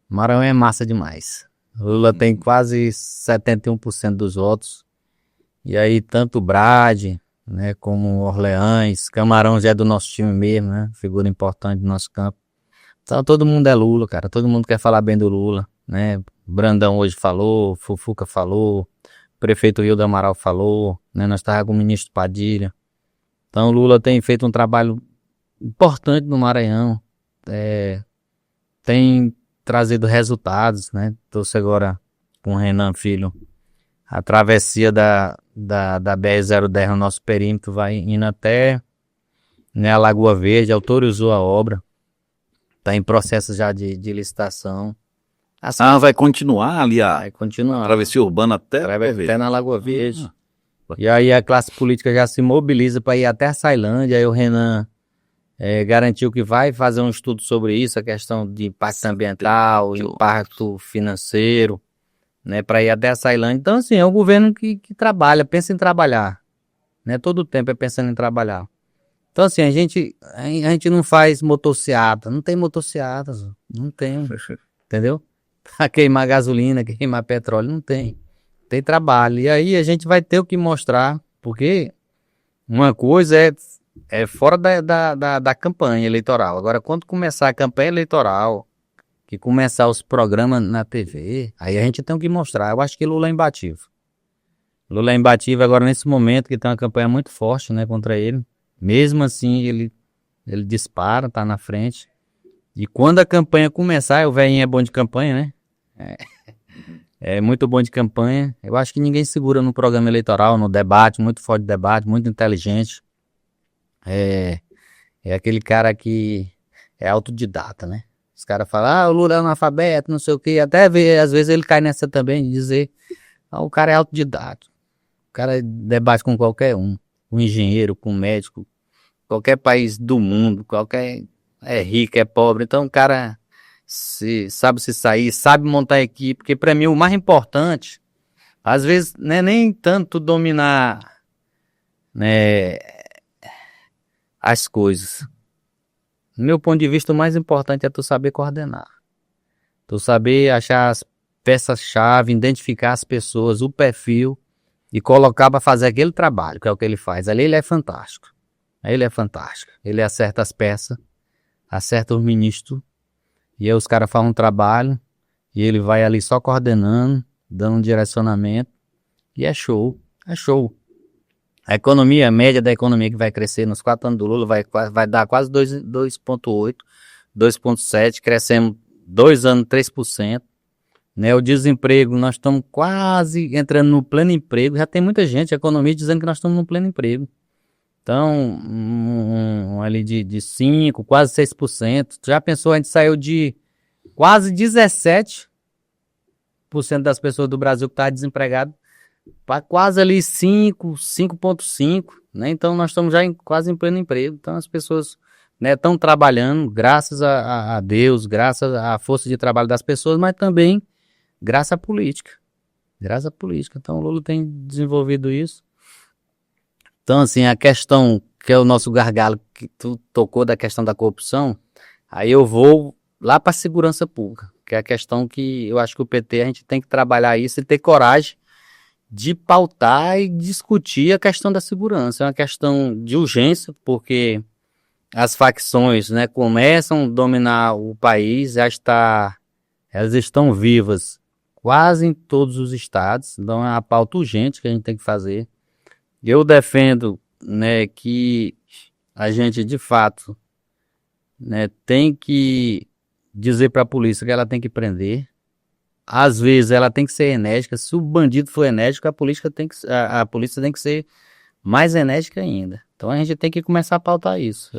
Maranhão é massa demais. Lula tem quase 71% dos votos. E aí, tanto o Brade, né, como o Orleans, Camarão já é do nosso time mesmo, né? Figura importante do nosso campo. Então, todo mundo é Lula, cara. Todo mundo quer falar bem do Lula, né? Brandão hoje falou, Fufuca falou, prefeito Rio do Amaral falou, né? Nós estávamos com o ministro Padilha. Então, o Lula tem feito um trabalho importante no Maranhão. Tem trazido resultados, né? Trouxe agora com o Renan Filho a travessia da BR-010 no nosso perímetro, vai indo até, né, a Lagoa Verde, autorizou a obra, está em processo já de licitação. Vai continuar ali vai continuar. A travessia urbana até na Lagoa Verde. E aí a classe política já se mobiliza para ir até a Ceilândia, aí o Renan garantiu que vai fazer um estudo sobre isso, a questão de impacto ambiental, impacto financeiro, né, para ir até a Ceilândia. Então, assim, é um governo que trabalha, pensa em trabalhar, né, todo o tempo é pensando em trabalhar. Então, assim, a gente não faz motociata, não tem motociata, não tem, entendeu? Para queimar gasolina, queimar petróleo, não tem. Tem trabalho. E aí a gente vai ter o que mostrar, porque uma coisa é fora da campanha eleitoral. Agora, quando começar a campanha eleitoral, que começar os programas na TV, aí a gente tem o que mostrar. Eu acho que Lula é imbatível. Lula é imbatível agora nesse momento, que tem uma campanha muito forte, né, contra ele. Mesmo assim, ele dispara, tá na frente. E quando a campanha começar, o velhinho é bom de campanha, né? É muito bom de campanha. Eu acho que ninguém segura no programa eleitoral, no debate, muito forte de debate, muito inteligente. É aquele cara que é autodidata, né? Os caras falam, o Lula é analfabeto, não sei o quê. Até às vezes ele cai nessa também, de dizer, o cara é autodidata. O cara debate com qualquer um engenheiro, com um médico, qualquer país do mundo, é rico, é pobre. Então o cara sabe se sair, sabe montar equipe, porque para mim o mais importante, às vezes, não é nem tanto dominar, né, as coisas. Do meu ponto de vista, o mais importante é tu saber coordenar. Tu saber achar as peças-chave, identificar as pessoas, o perfil e colocar para fazer aquele trabalho, que é o que ele faz. Ali ele é fantástico. Ele é fantástico. Ele acerta as peças, acerta os ministros, e aí os caras fazem um trabalho, e ele vai ali só coordenando, dando um direcionamento, e é show. É show. A economia, a média da economia que vai crescer nos 4 anos do Lula vai dar quase 2,8, 2,7, crescemos 2 anos 3%. Né? O desemprego, nós estamos quase entrando no pleno emprego. Já tem muita gente, a economia, dizendo que nós estamos no pleno emprego. Então, ali de 5, quase 6%. Já pensou, a gente saiu de quase 17% das pessoas do Brasil que estavam desempregadas para quase ali 5,5%, né? Então nós estamos já quase em pleno emprego. Então as pessoas, né, estão trabalhando, graças a Deus, graças à força de trabalho das pessoas, mas também graças à política. Graças à política. Então o Lula tem desenvolvido isso. Então assim, a questão que é o nosso gargalo, que tu tocou da questão da corrupção, aí eu vou lá para a segurança pública, que é a questão que eu acho que o PT, a gente tem que trabalhar isso e ter coragem de pautar e discutir a questão da segurança. É uma questão de urgência, porque as facções, né, começam a dominar o país, elas estão vivas quase em todos os estados, então é uma pauta urgente que a gente tem que fazer. Eu defendo, né, que a gente, de fato, né, tem que dizer para a polícia que ela tem que prender. Às vezes ela tem que ser enérgica. Se o bandido for enérgico, a polícia tem que ser mais enérgica ainda. Então a gente tem que começar a pautar isso.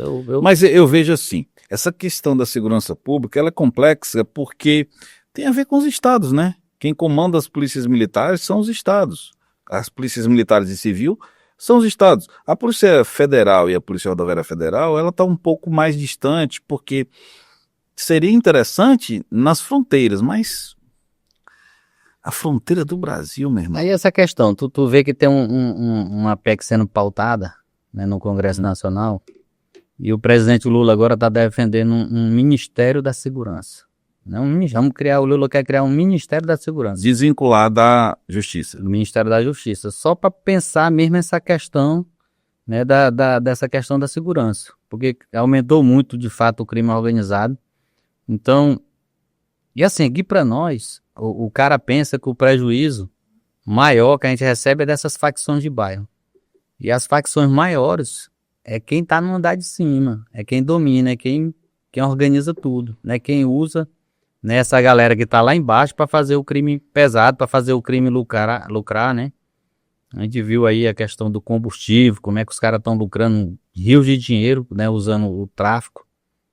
Mas eu vejo assim, essa questão da segurança pública, ela é complexa porque tem a ver com os estados, né? Quem comanda as polícias militares são os estados. As polícias militares e civil são os estados. A Polícia Federal e a Polícia Rodoviária Federal, ela está um pouco mais distante, porque seria interessante nas fronteiras, mas a fronteira do Brasil, meu irmão. Aí essa questão, tu vê que tem uma PEC sendo pautada, né, no Congresso Nacional, e o presidente Lula agora está defendendo um Ministério da Segurança. O Lula quer criar um Ministério da Segurança. Desvincular da Justiça. O Ministério da Justiça, só para pensar mesmo essa questão, né, dessa questão da segurança, porque aumentou muito, de fato, o crime organizado. Então, e assim, aqui para nós, o cara pensa que o prejuízo maior que a gente recebe é dessas facções de bairro. E as facções maiores é quem está no andar de cima, é quem domina, é quem organiza tudo, né? Quem usa, né, essa galera que está lá embaixo para fazer o crime pesado, para fazer o crime lucrar, né? A gente viu aí a questão do combustível, como é que os caras estão lucrando rios de dinheiro, né, usando o tráfico,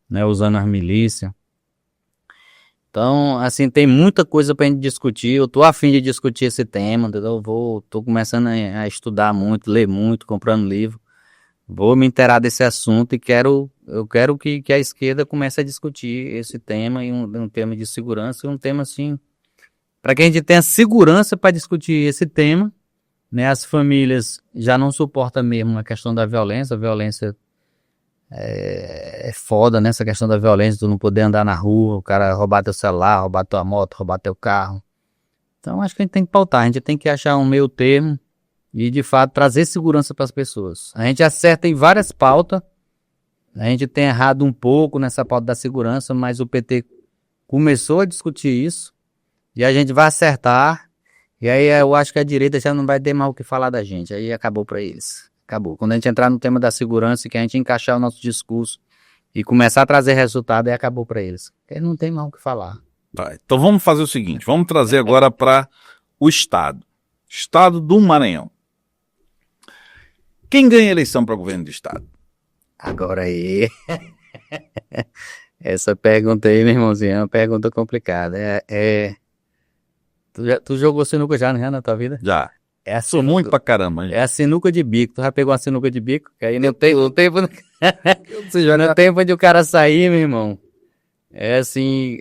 né, usando as milícias. Então, assim, tem muita coisa pra gente discutir. Eu tô a fim de discutir esse tema, entendeu? Tô começando a estudar muito, ler muito, comprando livro. Vou me inteirar desse assunto e eu quero que a esquerda comece a discutir esse tema, e um tema de segurança, e um tema assim, para que a gente tenha segurança para discutir esse tema, né? As famílias já não suportam mesmo a questão da violência. A violência é foda, né? Essa questão da violência, tu não poder andar na rua, o cara roubar teu celular, roubar tua moto, roubar teu carro. Então acho que a gente tem que pautar, a gente tem que achar um meio termo e de fato trazer segurança para as pessoas. A gente acerta em várias pautas, a gente tem errado um pouco nessa pauta da segurança, mas o PT começou a discutir isso e a gente vai acertar, e aí eu acho que a direita já não vai ter mais o que falar da gente, aí acabou para eles. Acabou. Quando a gente entrar no tema da segurança e que a gente encaixar o nosso discurso e começar a trazer resultado, aí acabou para eles. Eles não tem mais o que falar. Tá, então vamos fazer o seguinte, vamos trazer agora para o Estado. Estado do Maranhão. Quem ganha a eleição para governo do Estado? Agora aí... Essa pergunta aí, meu irmãozinho, é uma pergunta complicada. Tu jogou sinuca já, né, na tua vida? Já. É a Sou muito sinuca, pra caramba. é a sinuca de bico. Tu já pegou uma sinuca de bico? Que aí no tempo, Você joga... no tempo de o cara sair, meu irmão. É assim,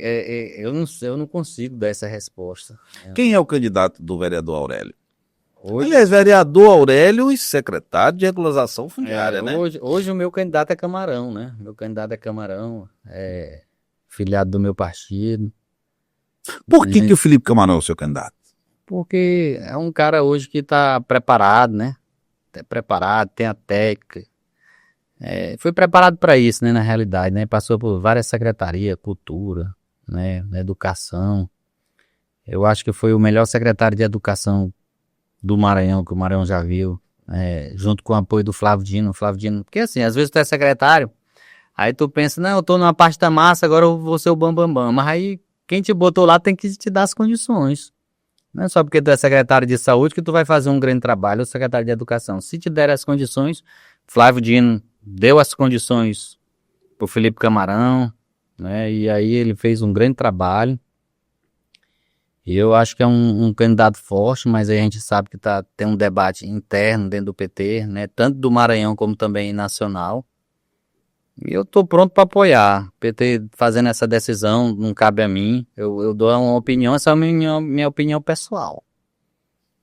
eu não consigo dar essa resposta. Quem é o candidato do vereador Aurélio? Hoje, Aliás, vereador Aurélio e secretário de regulação fundiária, né? hoje o meu candidato é Camarão, né? Meu candidato é Camarão, filiado do meu partido. Por que o Felipe Camarão é o seu candidato? Porque é um cara hoje que está preparado, né? Tá preparado, tem a técnica. Foi preparado para isso, né? Na realidade, né? Passou por várias secretarias, cultura, né? Educação. Eu acho que foi o melhor secretário de educação do Maranhão, que o Maranhão já viu. Junto com o apoio do Flávio Dino. Porque assim, às vezes tu é secretário, aí tu pensa, não, eu tô numa pasta massa, agora eu vou ser o bambambam. Mas aí, quem te botou lá tem que te dar as condições. Não é só porque tu é secretário de saúde que tu vai fazer um grande trabalho, ou secretário de educação. Se te der as condições, Flávio Dino deu as condições pro Felipe Camarão, né? E aí ele fez um grande trabalho. E eu acho que é um candidato forte, mas aí a gente sabe que tem um debate interno dentro do PT, né? Tanto do Maranhão como também nacional. E eu tô pronto para apoiar. O PT fazendo essa decisão não cabe a mim. Eu dou uma opinião, essa é a minha opinião pessoal.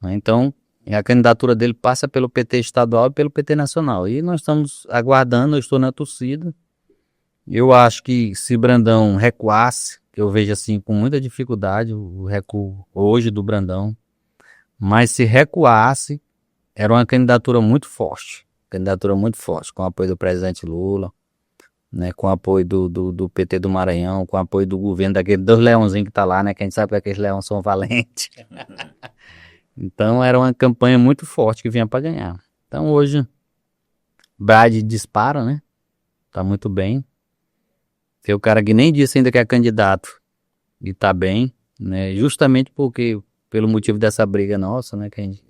Então, a candidatura dele passa pelo PT estadual e pelo PT nacional. E nós estamos aguardando, eu estou na torcida. Eu acho que se Brandão recuasse, que eu vejo assim com muita dificuldade o recuo hoje do Brandão, mas se recuasse, era uma candidatura muito forte. Com o apoio do presidente Lula, né, com o apoio do PT do Maranhão, com o apoio do governo daquele dos leãozinhos que tá lá, né, que a gente sabe que aqueles leões são valentes. Então era uma campanha muito forte que vinha para ganhar. Então hoje, Brad dispara, né, tá muito bem. Tem o cara que nem disse ainda que é candidato e tá bem, né, justamente pelo motivo dessa briga nossa, né, que a gente,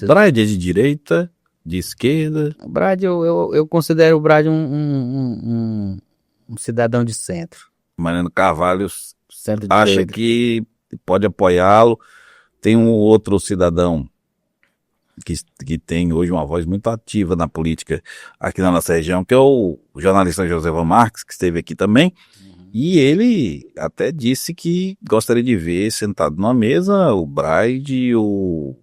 Brad é de direita, de esquerda? O Brad, eu considero o Brad um cidadão de centro. Mariano Carvalho acha Centro-direita. que pode apoiá-lo. Tem um outro cidadão que tem hoje uma voz muito ativa na política aqui na nossa região, que é o jornalista Josevan Marques, que esteve aqui também. E ele até disse que gostaria de ver sentado numa mesa o Brad, o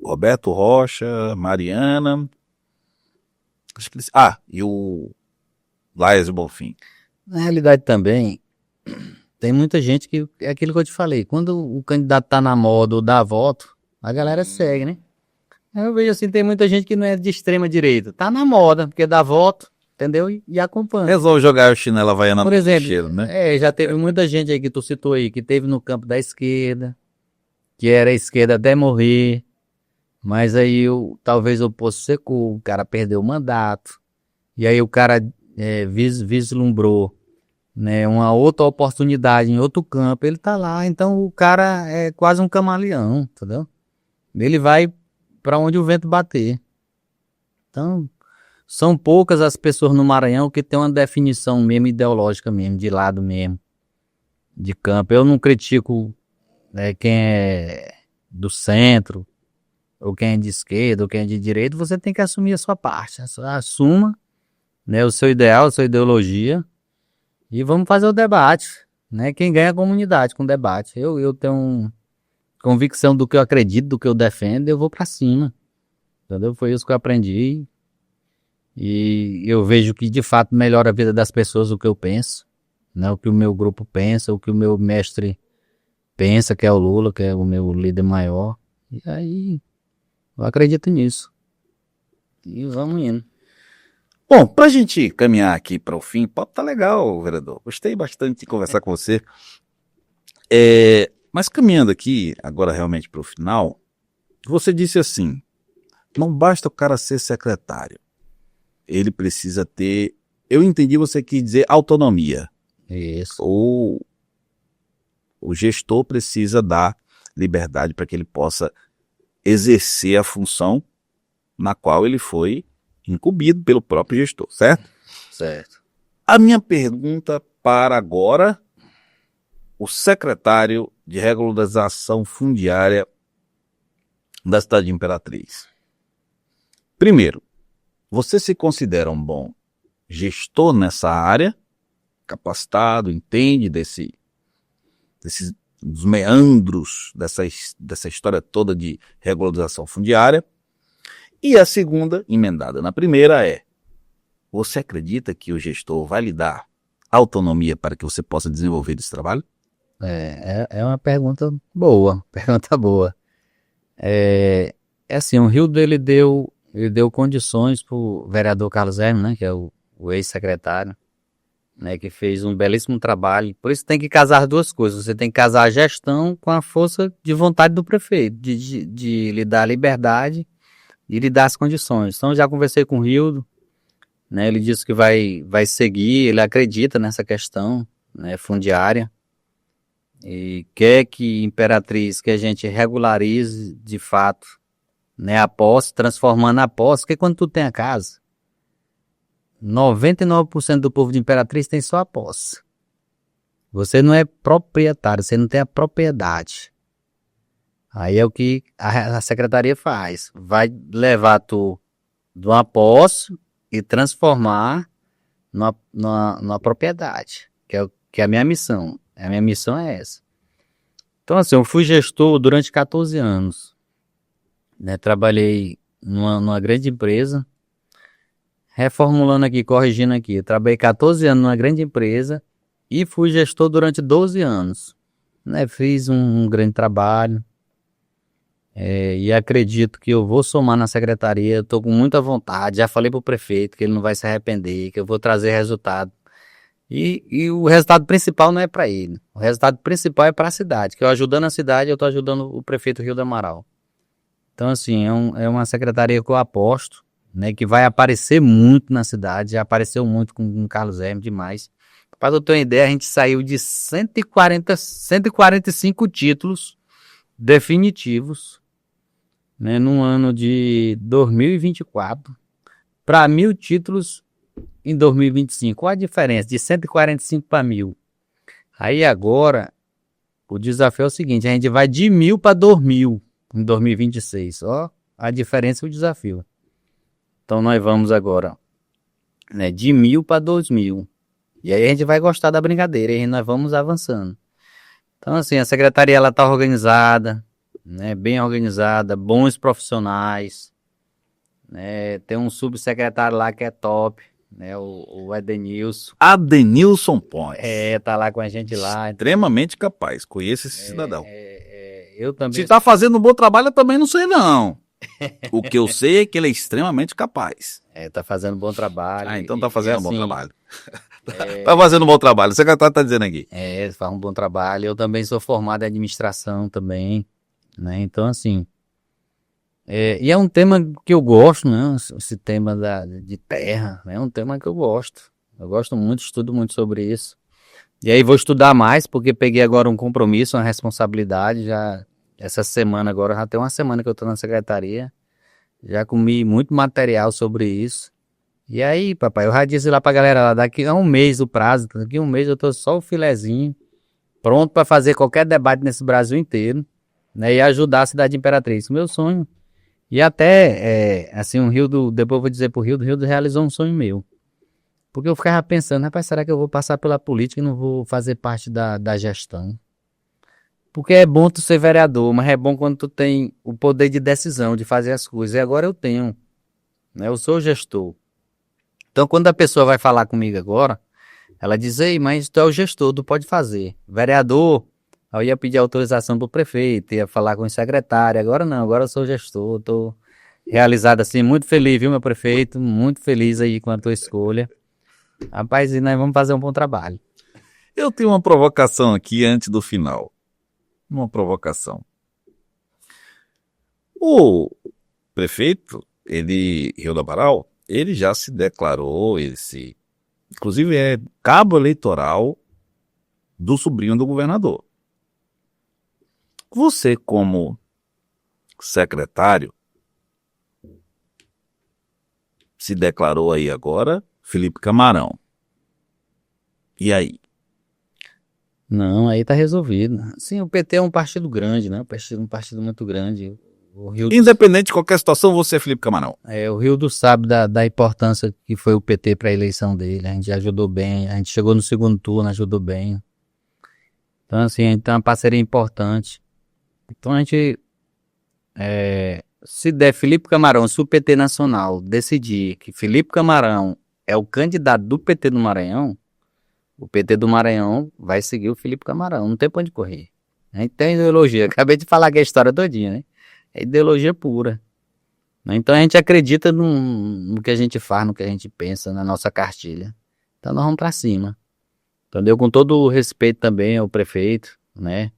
Roberto Rocha, Mariana, acho que e o Laércio Bonfim. Na realidade também, tem muita gente que, é aquilo que eu te falei, quando o candidato tá na moda ou dá voto, a galera segue, né? Eu vejo assim, tem muita gente que não é de extrema direita, tá na moda, porque dá voto, entendeu? E acompanha. Resolve jogar o chinelo havaiana Por no exemplo, lixeiro, né? já teve muita gente aí que tu citou aí, que teve no campo da esquerda, que era a esquerda até morrer, mas aí talvez o posto secou, o cara perdeu o mandato, e aí o cara vislumbrou, né, uma outra oportunidade em outro campo, ele tá lá, então o cara é quase um camaleão, entendeu? Ele vai para onde o vento bater. Então, são poucas as pessoas no Maranhão que tem uma definição mesmo ideológica mesmo, de lado mesmo, de campo. Eu não critico, né, quem é do centro, ou quem é de esquerda, ou quem é de direita. Você tem que assumir a sua parte. Assuma, né, o seu ideal, a sua ideologia, e vamos fazer o debate, né? Quem ganha é a comunidade com debate. Eu tenho convicção do que eu acredito, do que eu defendo, eu vou pra cima, entendeu? Foi isso que eu aprendi, e eu vejo que de fato melhora a vida das pessoas o que eu penso, né? O que o meu grupo pensa, o que o meu mestre pensa, que é o Lula, que é o meu líder maior, e aí eu acredito nisso, e vamos indo. Bom, pra gente caminhar aqui para o fim, o papo tá legal, vereador. Gostei bastante de conversar com você. Mas caminhando aqui, agora realmente para o final, você disse assim, não basta o cara ser secretário. Ele precisa ter, eu entendi você quis dizer autonomia. Isso. Ou o gestor precisa dar liberdade para que ele possa exercer a função na qual ele foi incumbido pelo próprio gestor, certo? Certo. A minha pergunta para agora o secretário de Regularização Fundiária da cidade de Imperatriz. Primeiro, você se considera um bom gestor nessa área, capacitado, entende dos meandros dessa história toda de regularização fundiária? E a segunda, emendada na primeira, é: você acredita que o gestor vai lhe dar autonomia para que você possa desenvolver esse trabalho? É uma pergunta boa, pergunta boa. É assim, o Rildo ele deu condições para o vereador Carlos Hermes, né, que é o ex-secretário, né, que fez um belíssimo trabalho. Por isso tem que casar as duas coisas. Você tem que casar a gestão com a força de vontade do prefeito, de lhe dar a liberdade e lhe dar as condições. Então já conversei com o Rildo, né, ele disse que vai seguir, ele acredita nessa questão, né, fundiária, e quer que Imperatriz, que a gente regularize de fato, né, a posse, transformando a posse, porque quando tu tem a casa, 99% do povo de Imperatriz tem só a posse. Você não é proprietário, você não tem a propriedade. Aí é o que a secretaria faz, vai levar tu de uma posse e transformar numa propriedade, que é a minha missão. A minha missão é essa. Então, assim, eu fui gestor durante 14 anos. Né? Trabalhei numa grande empresa. Reformulando aqui, corrigindo aqui. Eu trabalhei 14 anos numa grande empresa e fui gestor durante 12 anos. Né? Fiz um grande trabalho. E acredito que eu vou somar na secretaria. Estou com muita vontade. Já falei para o prefeito que ele não vai se arrepender, que eu vou trazer resultado. E o resultado principal não é para ele. O resultado principal é para a cidade. Que eu ajudando a cidade, eu estou ajudando o prefeito Rildo Amaral. Então, assim, é uma secretaria que eu aposto, né, que vai aparecer muito na cidade. Já apareceu muito com o Carlos Hermes, demais. Para eu ter uma ideia, a gente saiu de 145 títulos definitivos, né, no ano de 2024 para 1.000 títulos em 2025. Qual a diferença de 145 para 1.000? Aí agora, o desafio é o seguinte, a gente vai de 1.000 para 2.000 em 2026. Ó, a diferença e o desafio. Então nós vamos agora, né, de 1.000 para 2.000. E aí a gente vai gostar da brincadeira, e aí nós vamos avançando. Então, assim, a secretaria ela está organizada, né, bem organizada, bons profissionais, né, tem um subsecretário lá que é top, né, o Adenilson. Adenilson Pontes. Tá lá com a gente lá. Extremamente capaz, conheço esse cidadão. Eu também. Se está fazendo um bom trabalho, eu também não sei não. O que eu sei é que ele é extremamente capaz. Tá fazendo um bom trabalho. Então tá fazendo um bom trabalho. Tá fazendo um bom trabalho, o secretário tá dizendo aqui. Faz um bom trabalho. Eu também sou formado em administração também, né? Então, assim, e é um tema que eu gosto, né? Esse tema de terra, é um tema que eu gosto. Eu gosto muito, estudo muito sobre isso. E aí vou estudar mais, porque peguei agora um compromisso, uma responsabilidade. Já essa semana agora, já tem uma semana que eu tô na secretaria. Já comi muito material sobre isso. E aí, papai, eu já disse lá pra galera lá, daqui a um mês o prazo, daqui a um mês eu tô só o filezinho, pronto para fazer qualquer debate nesse Brasil inteiro, né? E ajudar a cidade de Imperatriz. Meu sonho. E até, assim, o Rildo, depois eu vou dizer pro Rildo realizou um sonho meu. Porque eu ficava pensando, rapaz, será que eu vou passar pela política e não vou fazer parte da gestão? Porque é bom tu ser vereador, mas é bom quando tu tem o poder de decisão, de fazer as coisas. E agora eu tenho, né? Eu sou gestor. Então, quando a pessoa vai falar comigo agora, ela diz, ei, mas tu é o gestor, tu pode fazer. Vereador, eu ia pedir autorização pro prefeito, ia falar com o secretário. Agora não, agora eu sou gestor, tô realizado assim, muito feliz, viu, meu prefeito? Muito feliz aí com a tua escolha. Rapaz, e nós vamos fazer um bom trabalho. Eu tenho uma provocação aqui antes do final. Uma provocação. O prefeito, Rildo Amaral, ele já se declarou, inclusive é cabo eleitoral do sobrinho do governador. Você, como secretário, se declarou aí agora Felipe Camarão. E aí? Não, aí tá resolvido. Sim, o PT é um partido grande, né? Um partido muito grande. O Rio, Independente de qualquer situação, você é Felipe Camarão. o Rildo sabe da importância que foi o PT para a eleição dele. A gente ajudou bem, a gente chegou no segundo turno, ajudou bem. Então, assim, a gente tem uma parceria importante. Então, a gente, se der Felipe Camarão, se o PT Nacional decidir que Felipe Camarão é o candidato do PT do Maranhão, o PT do Maranhão vai seguir o Felipe Camarão, não tem pra onde correr. A gente tem ideologia, acabei de falar que é a história todinha, né? É ideologia pura. Então a gente acredita no que a gente faz, no que a gente pensa, na nossa cartilha. Então nós vamos pra cima. Entendeu? Com todo o respeito também ao prefeito, né?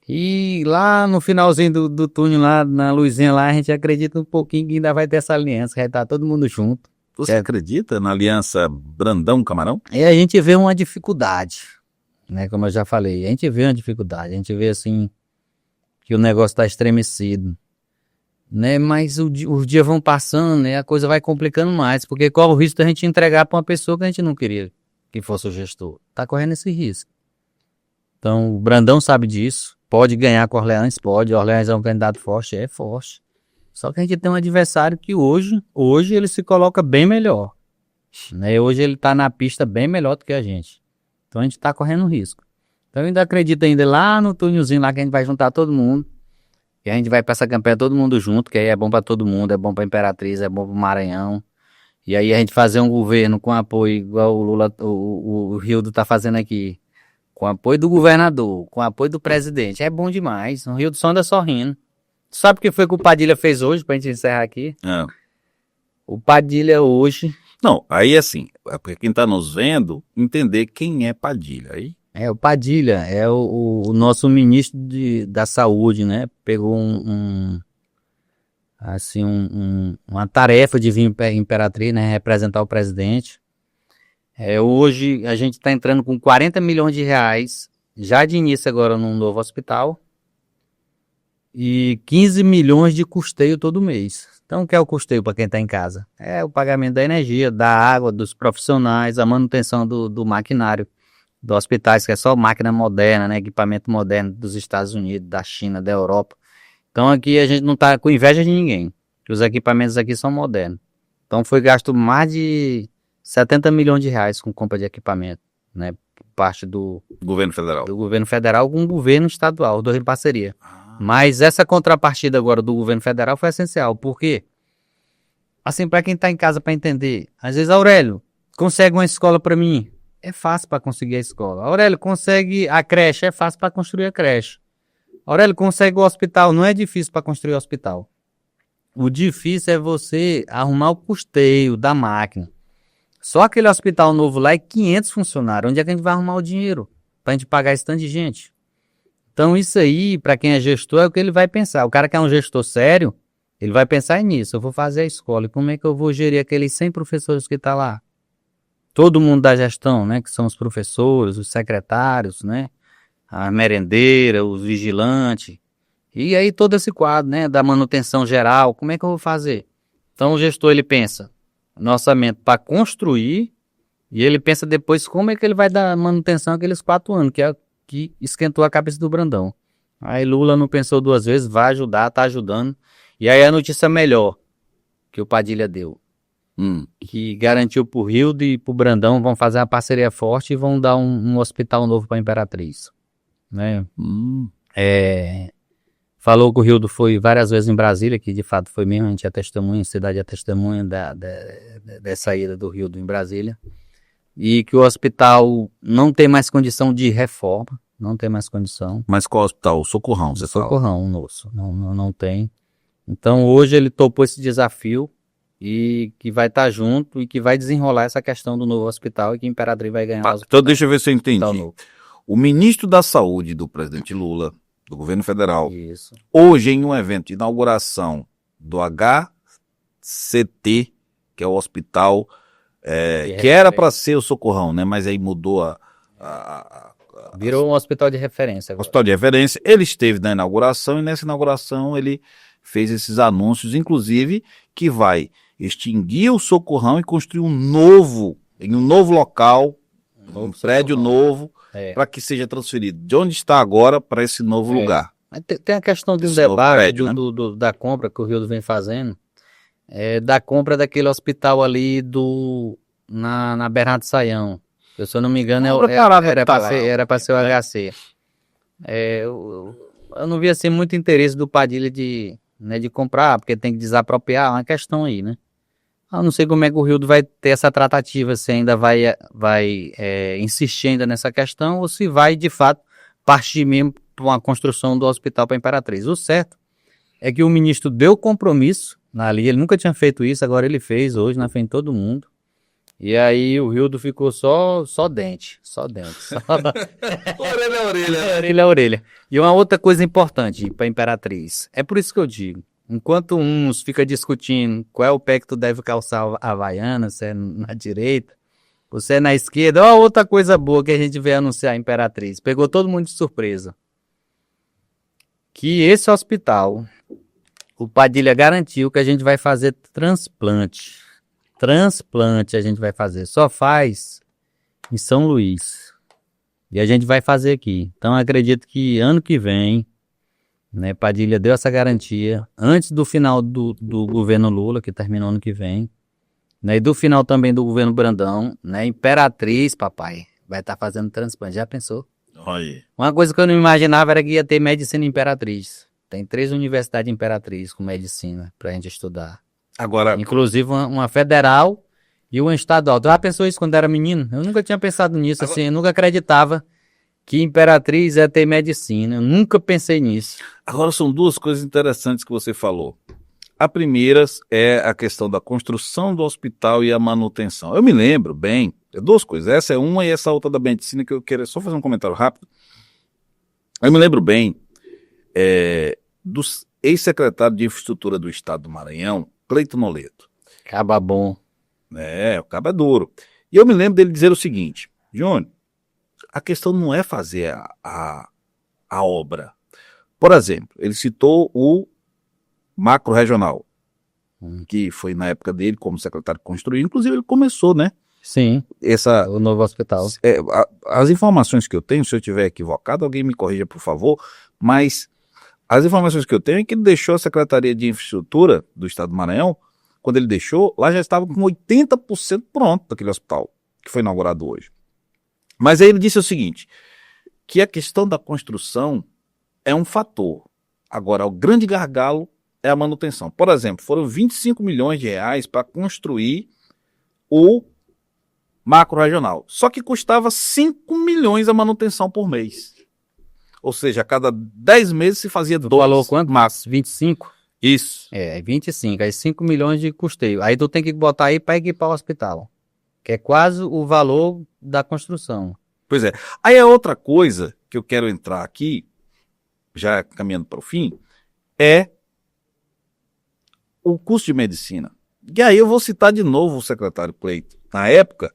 E lá no finalzinho do túnel, lá na luzinha lá, a gente acredita um pouquinho que ainda vai ter essa aliança, que vai estar todo mundo junto. Você acredita na aliança Brandão-Camarão? E a gente vê uma dificuldade, né? Como eu já falei, a gente vê uma dificuldade, a gente vê assim que o negócio está estremecido, né? Mas os dias vão passando, né? A coisa vai complicando mais, porque qual o risco da gente entregar para uma pessoa que a gente não queria que fosse o gestor? Tá correndo esse risco. Então o Brandão sabe disso, pode ganhar com o Orleans, pode. O Orleans é um candidato forte, é forte. Só que a gente tem um adversário que hoje ele se coloca bem melhor, né? Hoje ele tá na pista bem melhor do que a gente. Então a gente tá correndo risco. Então eu ainda acredito ainda lá no túnelzinho lá que a gente vai juntar todo mundo. E a gente vai pra essa campanha todo mundo junto, que aí é bom pra todo mundo, é bom pra Imperatriz, é bom pro Maranhão. E aí a gente fazer um governo com apoio igual o Lula, o Rildo tá fazendo aqui. Com apoio do governador, com apoio do presidente. É bom demais. O Rildo só anda sorrindo. Sabe o que foi que o Padilha fez hoje, pra gente encerrar aqui? É. O Padilha hoje... Não, aí assim, é porque quem tá nos vendo, entender quem é Padilha. Aí o Padilha é o nosso ministro da saúde, né? Pegou uma tarefa de vir para Imperatriz, né? Representar o presidente. Hoje a gente está entrando com 40 milhões de reais, já de início agora num novo hospital, e 15 milhões de custeio todo mês. Então o que é o custeio para quem está em casa? É o pagamento da energia, da água, dos profissionais, a manutenção do maquinário dos hospitais, que é só máquina moderna, né? Equipamento moderno dos Estados Unidos, da China, da Europa. Então aqui a gente não está com inveja de ninguém, que os equipamentos aqui são modernos. Então foi gasto mais de 70 milhões de reais com compra de equipamento, né? Por parte do governo federal. Do governo federal com o governo estadual, dois em parceria. Mas essa contrapartida agora do governo federal foi essencial. Por quê? Assim, para quem está em casa para entender, às vezes, Aurélio, consegue uma escola para mim? É fácil para conseguir a escola. Aurélio, consegue a creche? É fácil para construir a creche. Aurélio, consegue o hospital? Não é difícil para construir o hospital. O difícil é você arrumar o custeio da máquina. Só aquele hospital novo lá é 500 funcionários. Onde é que a gente vai arrumar o dinheiro para a gente pagar esse tanto de gente? Então isso aí, para quem é gestor, é o que ele vai pensar. O cara que é um gestor sério, ele vai pensar nisso. Eu vou fazer a escola. E como é que eu vou gerir aqueles 100 professores que estão lá? Todo mundo da gestão, né? Que são os professores, os secretários, né? A merendeira, os vigilantes. E aí todo esse quadro, né? Da manutenção geral. Como é que eu vou fazer? Então o gestor, ele pensa no orçamento para construir. E ele pensa depois como é que ele vai dar manutenção aqueles 4 anos, que é que esquentou a cabeça do Brandão. Aí Lula não pensou 2 vezes, vai ajudar, tá ajudando. E aí a notícia melhor que o Padilha deu, que garantiu pro Rildo e pro Brandão, vão fazer uma parceria forte e vão dar um hospital novo pra Imperatriz, né? Falou que o Rildo foi várias vezes em Brasília, que de fato foi mesmo, a gente é testemunha, cidade é testemunha dessa ida do Rildo em Brasília. E que o hospital não tem mais condição de reforma, não tem mais condição. Mas qual hospital? O Socorrão, você fala? Socorrão, nosso, não tem. Então hoje ele topou esse desafio e que vai estar junto e que vai desenrolar essa questão do novo hospital e que Imperatriz vai ganhar o hospital. Então deixa eu ver se eu entendi. O ministro da Saúde do presidente Lula, do governo federal, isso, hoje em um evento de inauguração do HCT, que é o hospital... que era para ser o Socorrão, né? Mas aí mudou virou um hospital de referência agora. Hospital de referência. Ele esteve na inauguração e nessa inauguração ele fez esses anúncios, inclusive, que vai extinguir o Socorrão e construir em um novo local, um prédio novo, para que seja transferido de onde está agora para esse novo lugar. Tem a questão de um Esse debate prédio, né? da compra que o Rio vem fazendo, da compra daquele hospital ali na Bernardo Saião. Se eu não me engano, era para ser o HC. Eu não vi assim muito interesse do Padilha de comprar, porque tem que desapropriar, é uma questão aí, né? Eu não sei como é que o Rio vai ter essa tratativa, se ainda vai insistir ainda nessa questão, ou se vai, de fato, partir mesmo para uma construção do hospital para a Imperatriz. O certo é que o ministro deu compromisso ali, ele nunca tinha feito isso, agora ele fez hoje na frente de todo mundo. E aí o Rildo ficou só dente. Orelha a orelha. Orelha a orelha. E uma outra coisa importante para a Imperatriz, é por isso que eu digo, enquanto uns ficam discutindo qual é o pé que tu deve calçar a Havaiana, se é na direita, você é na esquerda, ó, outra coisa boa que a gente veio anunciar a Imperatriz, pegou todo mundo de surpresa. Que esse hospital, o Padilha garantiu que a gente vai fazer transplante. Transplante a gente vai fazer. Só faz em São Luís. E a gente vai fazer aqui. Então acredito que ano que vem, né, Padilha deu essa garantia antes do final do governo Lula, que terminou ano que vem, né, e do final também do governo Brandão, né, Imperatriz, papai, vai estar fazendo transplante. Já pensou? Olha. Uma coisa que eu não imaginava era que ia ter medicina Imperatriz. Tem 3 universidades Imperatriz com medicina pra gente estudar. Agora, Inclusive uma federal e uma estadual. Tu já pensou isso quando era menino? Eu nunca tinha pensado nisso, assim, eu nunca acreditava que Imperatriz ia ter medicina. Eu nunca pensei nisso. agora são duas coisas interessantes que você falou. A primeira é a questão da construção do hospital e a manutenção. Eu me lembro bem, duas coisas, essa é uma e essa outra da medicina que eu quero só fazer um comentário rápido. Eu me lembro bem do ex-secretário de Infraestrutura do Estado do Maranhão, Cleiton Noleto. Caba bom. O cabo é duro. E eu me lembro dele dizer o seguinte, Júnior, a questão não é fazer a obra. Por exemplo, ele citou o macro regional, que foi na época dele como secretário de construir, inclusive ele começou, né? Sim, o novo hospital. As informações que eu tenho, se eu estiver equivocado, alguém me corrija, por favor, mas as informações que eu tenho é que ele deixou a Secretaria de Infraestrutura do Estado do Maranhão, quando ele deixou, lá já estava com 80% pronto daquele hospital, que foi inaugurado hoje. Mas aí ele disse o seguinte, que a questão da construção é um fator. Agora, o grande gargalo é a manutenção. Por exemplo, foram 25 milhões de reais para construir o macro regional. Só que custava 5 milhões a manutenção por mês. Ou seja, a cada 10 meses se fazia 2. Falou quanto? 25? Isso. 25. Aí 5 milhões de custeio. Aí tu tem que botar aí para equipar o hospital. Que é quase o valor da construção. Pois é. Aí a outra coisa que eu quero entrar aqui, já caminhando para o fim, é o custo de medicina. E aí eu vou citar de novo o secretário Cleiton, na época,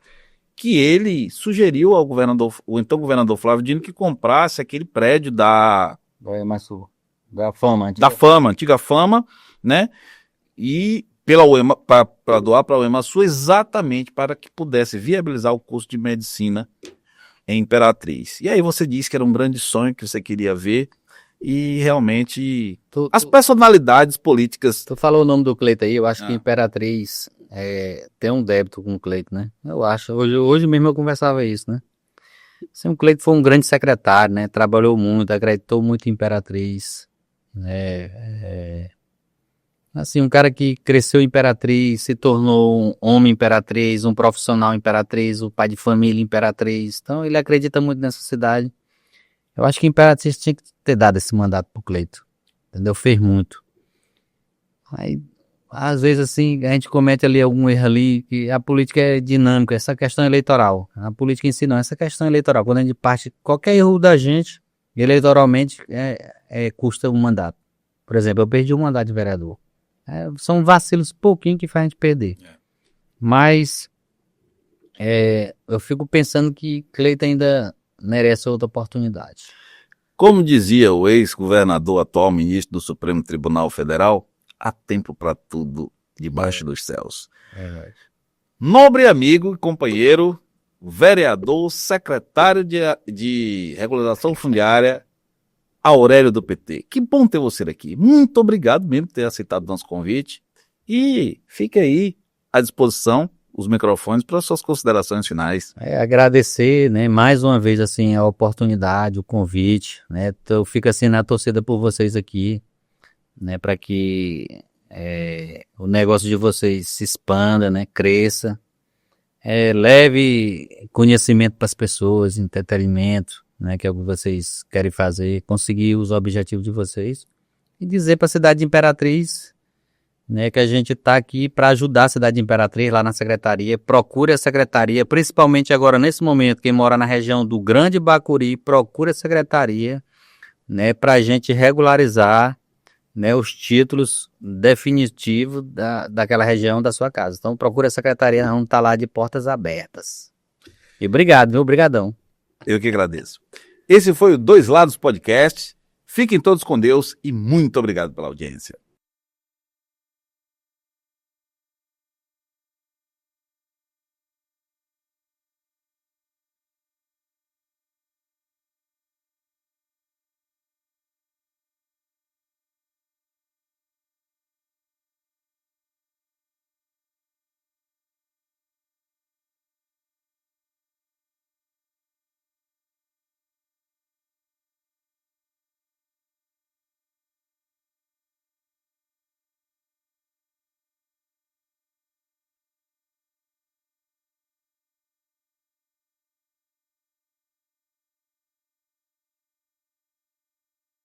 que ele sugeriu ao governador, o então governador Flávio Dino, que comprasse aquele prédio da antiga Fama, né? E para doar para a UEMASU exatamente para que pudesse viabilizar o curso de medicina em Imperatriz. E aí você disse que era um grande sonho que você queria ver e realmente as personalidades políticas... Tu falou o nome do Cleiton aí, eu acho que Imperatriz tem um débito com o Cleiton, né? Eu acho, hoje mesmo eu conversava isso, né? Assim, o Cleiton foi um grande secretário, né? Trabalhou muito, acreditou muito em Imperatriz, né? Assim, um cara que cresceu Imperatriz, se tornou um homem Imperatriz, um profissional Imperatriz, o pai de família Imperatriz. Então ele acredita muito nessa cidade. Eu acho que Imperatriz tinha que ter dado esse mandato pro Cleiton, entendeu? Fez muito. Aí, às vezes assim, a gente comete ali algum erro ali, que a política é dinâmica, essa questão eleitoral. A política em si não, essa questão eleitoral. Quando a gente parte, qualquer erro da gente, eleitoralmente, custa um mandato. Por exemplo, eu perdi um mandato de vereador. São vacilos pouquinho que faz a gente perder. Mas eu fico pensando que Cleiton ainda merece outra oportunidade. Como dizia o ex-governador, atual ministro do Supremo Tribunal Federal, há tempo para tudo debaixo dos céus. Nobre amigo e companheiro vereador, secretário de Regularização Fundiária, Aurélio do PT. Que bom ter você aqui. Muito obrigado mesmo por ter aceitado o nosso convite. E fique aí à disposição os microfones para as suas considerações finais. Agradecer, né, mais uma vez assim, a oportunidade, o convite, né, eu fico assim na torcida por vocês aqui, né, para que o negócio de vocês se expanda, né, cresça, leve conhecimento para as pessoas, entretenimento, né, que é o que vocês querem fazer, conseguir os objetivos de vocês e dizer para a cidade de Imperatriz, né, que a gente está aqui para ajudar a cidade de Imperatriz lá na secretaria. Procure a secretaria, principalmente agora nesse momento, quem mora na região do Grande Bacuri, procure a secretaria, né, para a gente regularizar, né, os títulos definitivos daquela região da sua casa. Então procure a secretaria, nós vamos estar lá de portas abertas. E obrigado, viu? Obrigadão. Eu que agradeço. Esse foi o Dois Lados Podcast. Fiquem todos com Deus e muito obrigado pela audiência.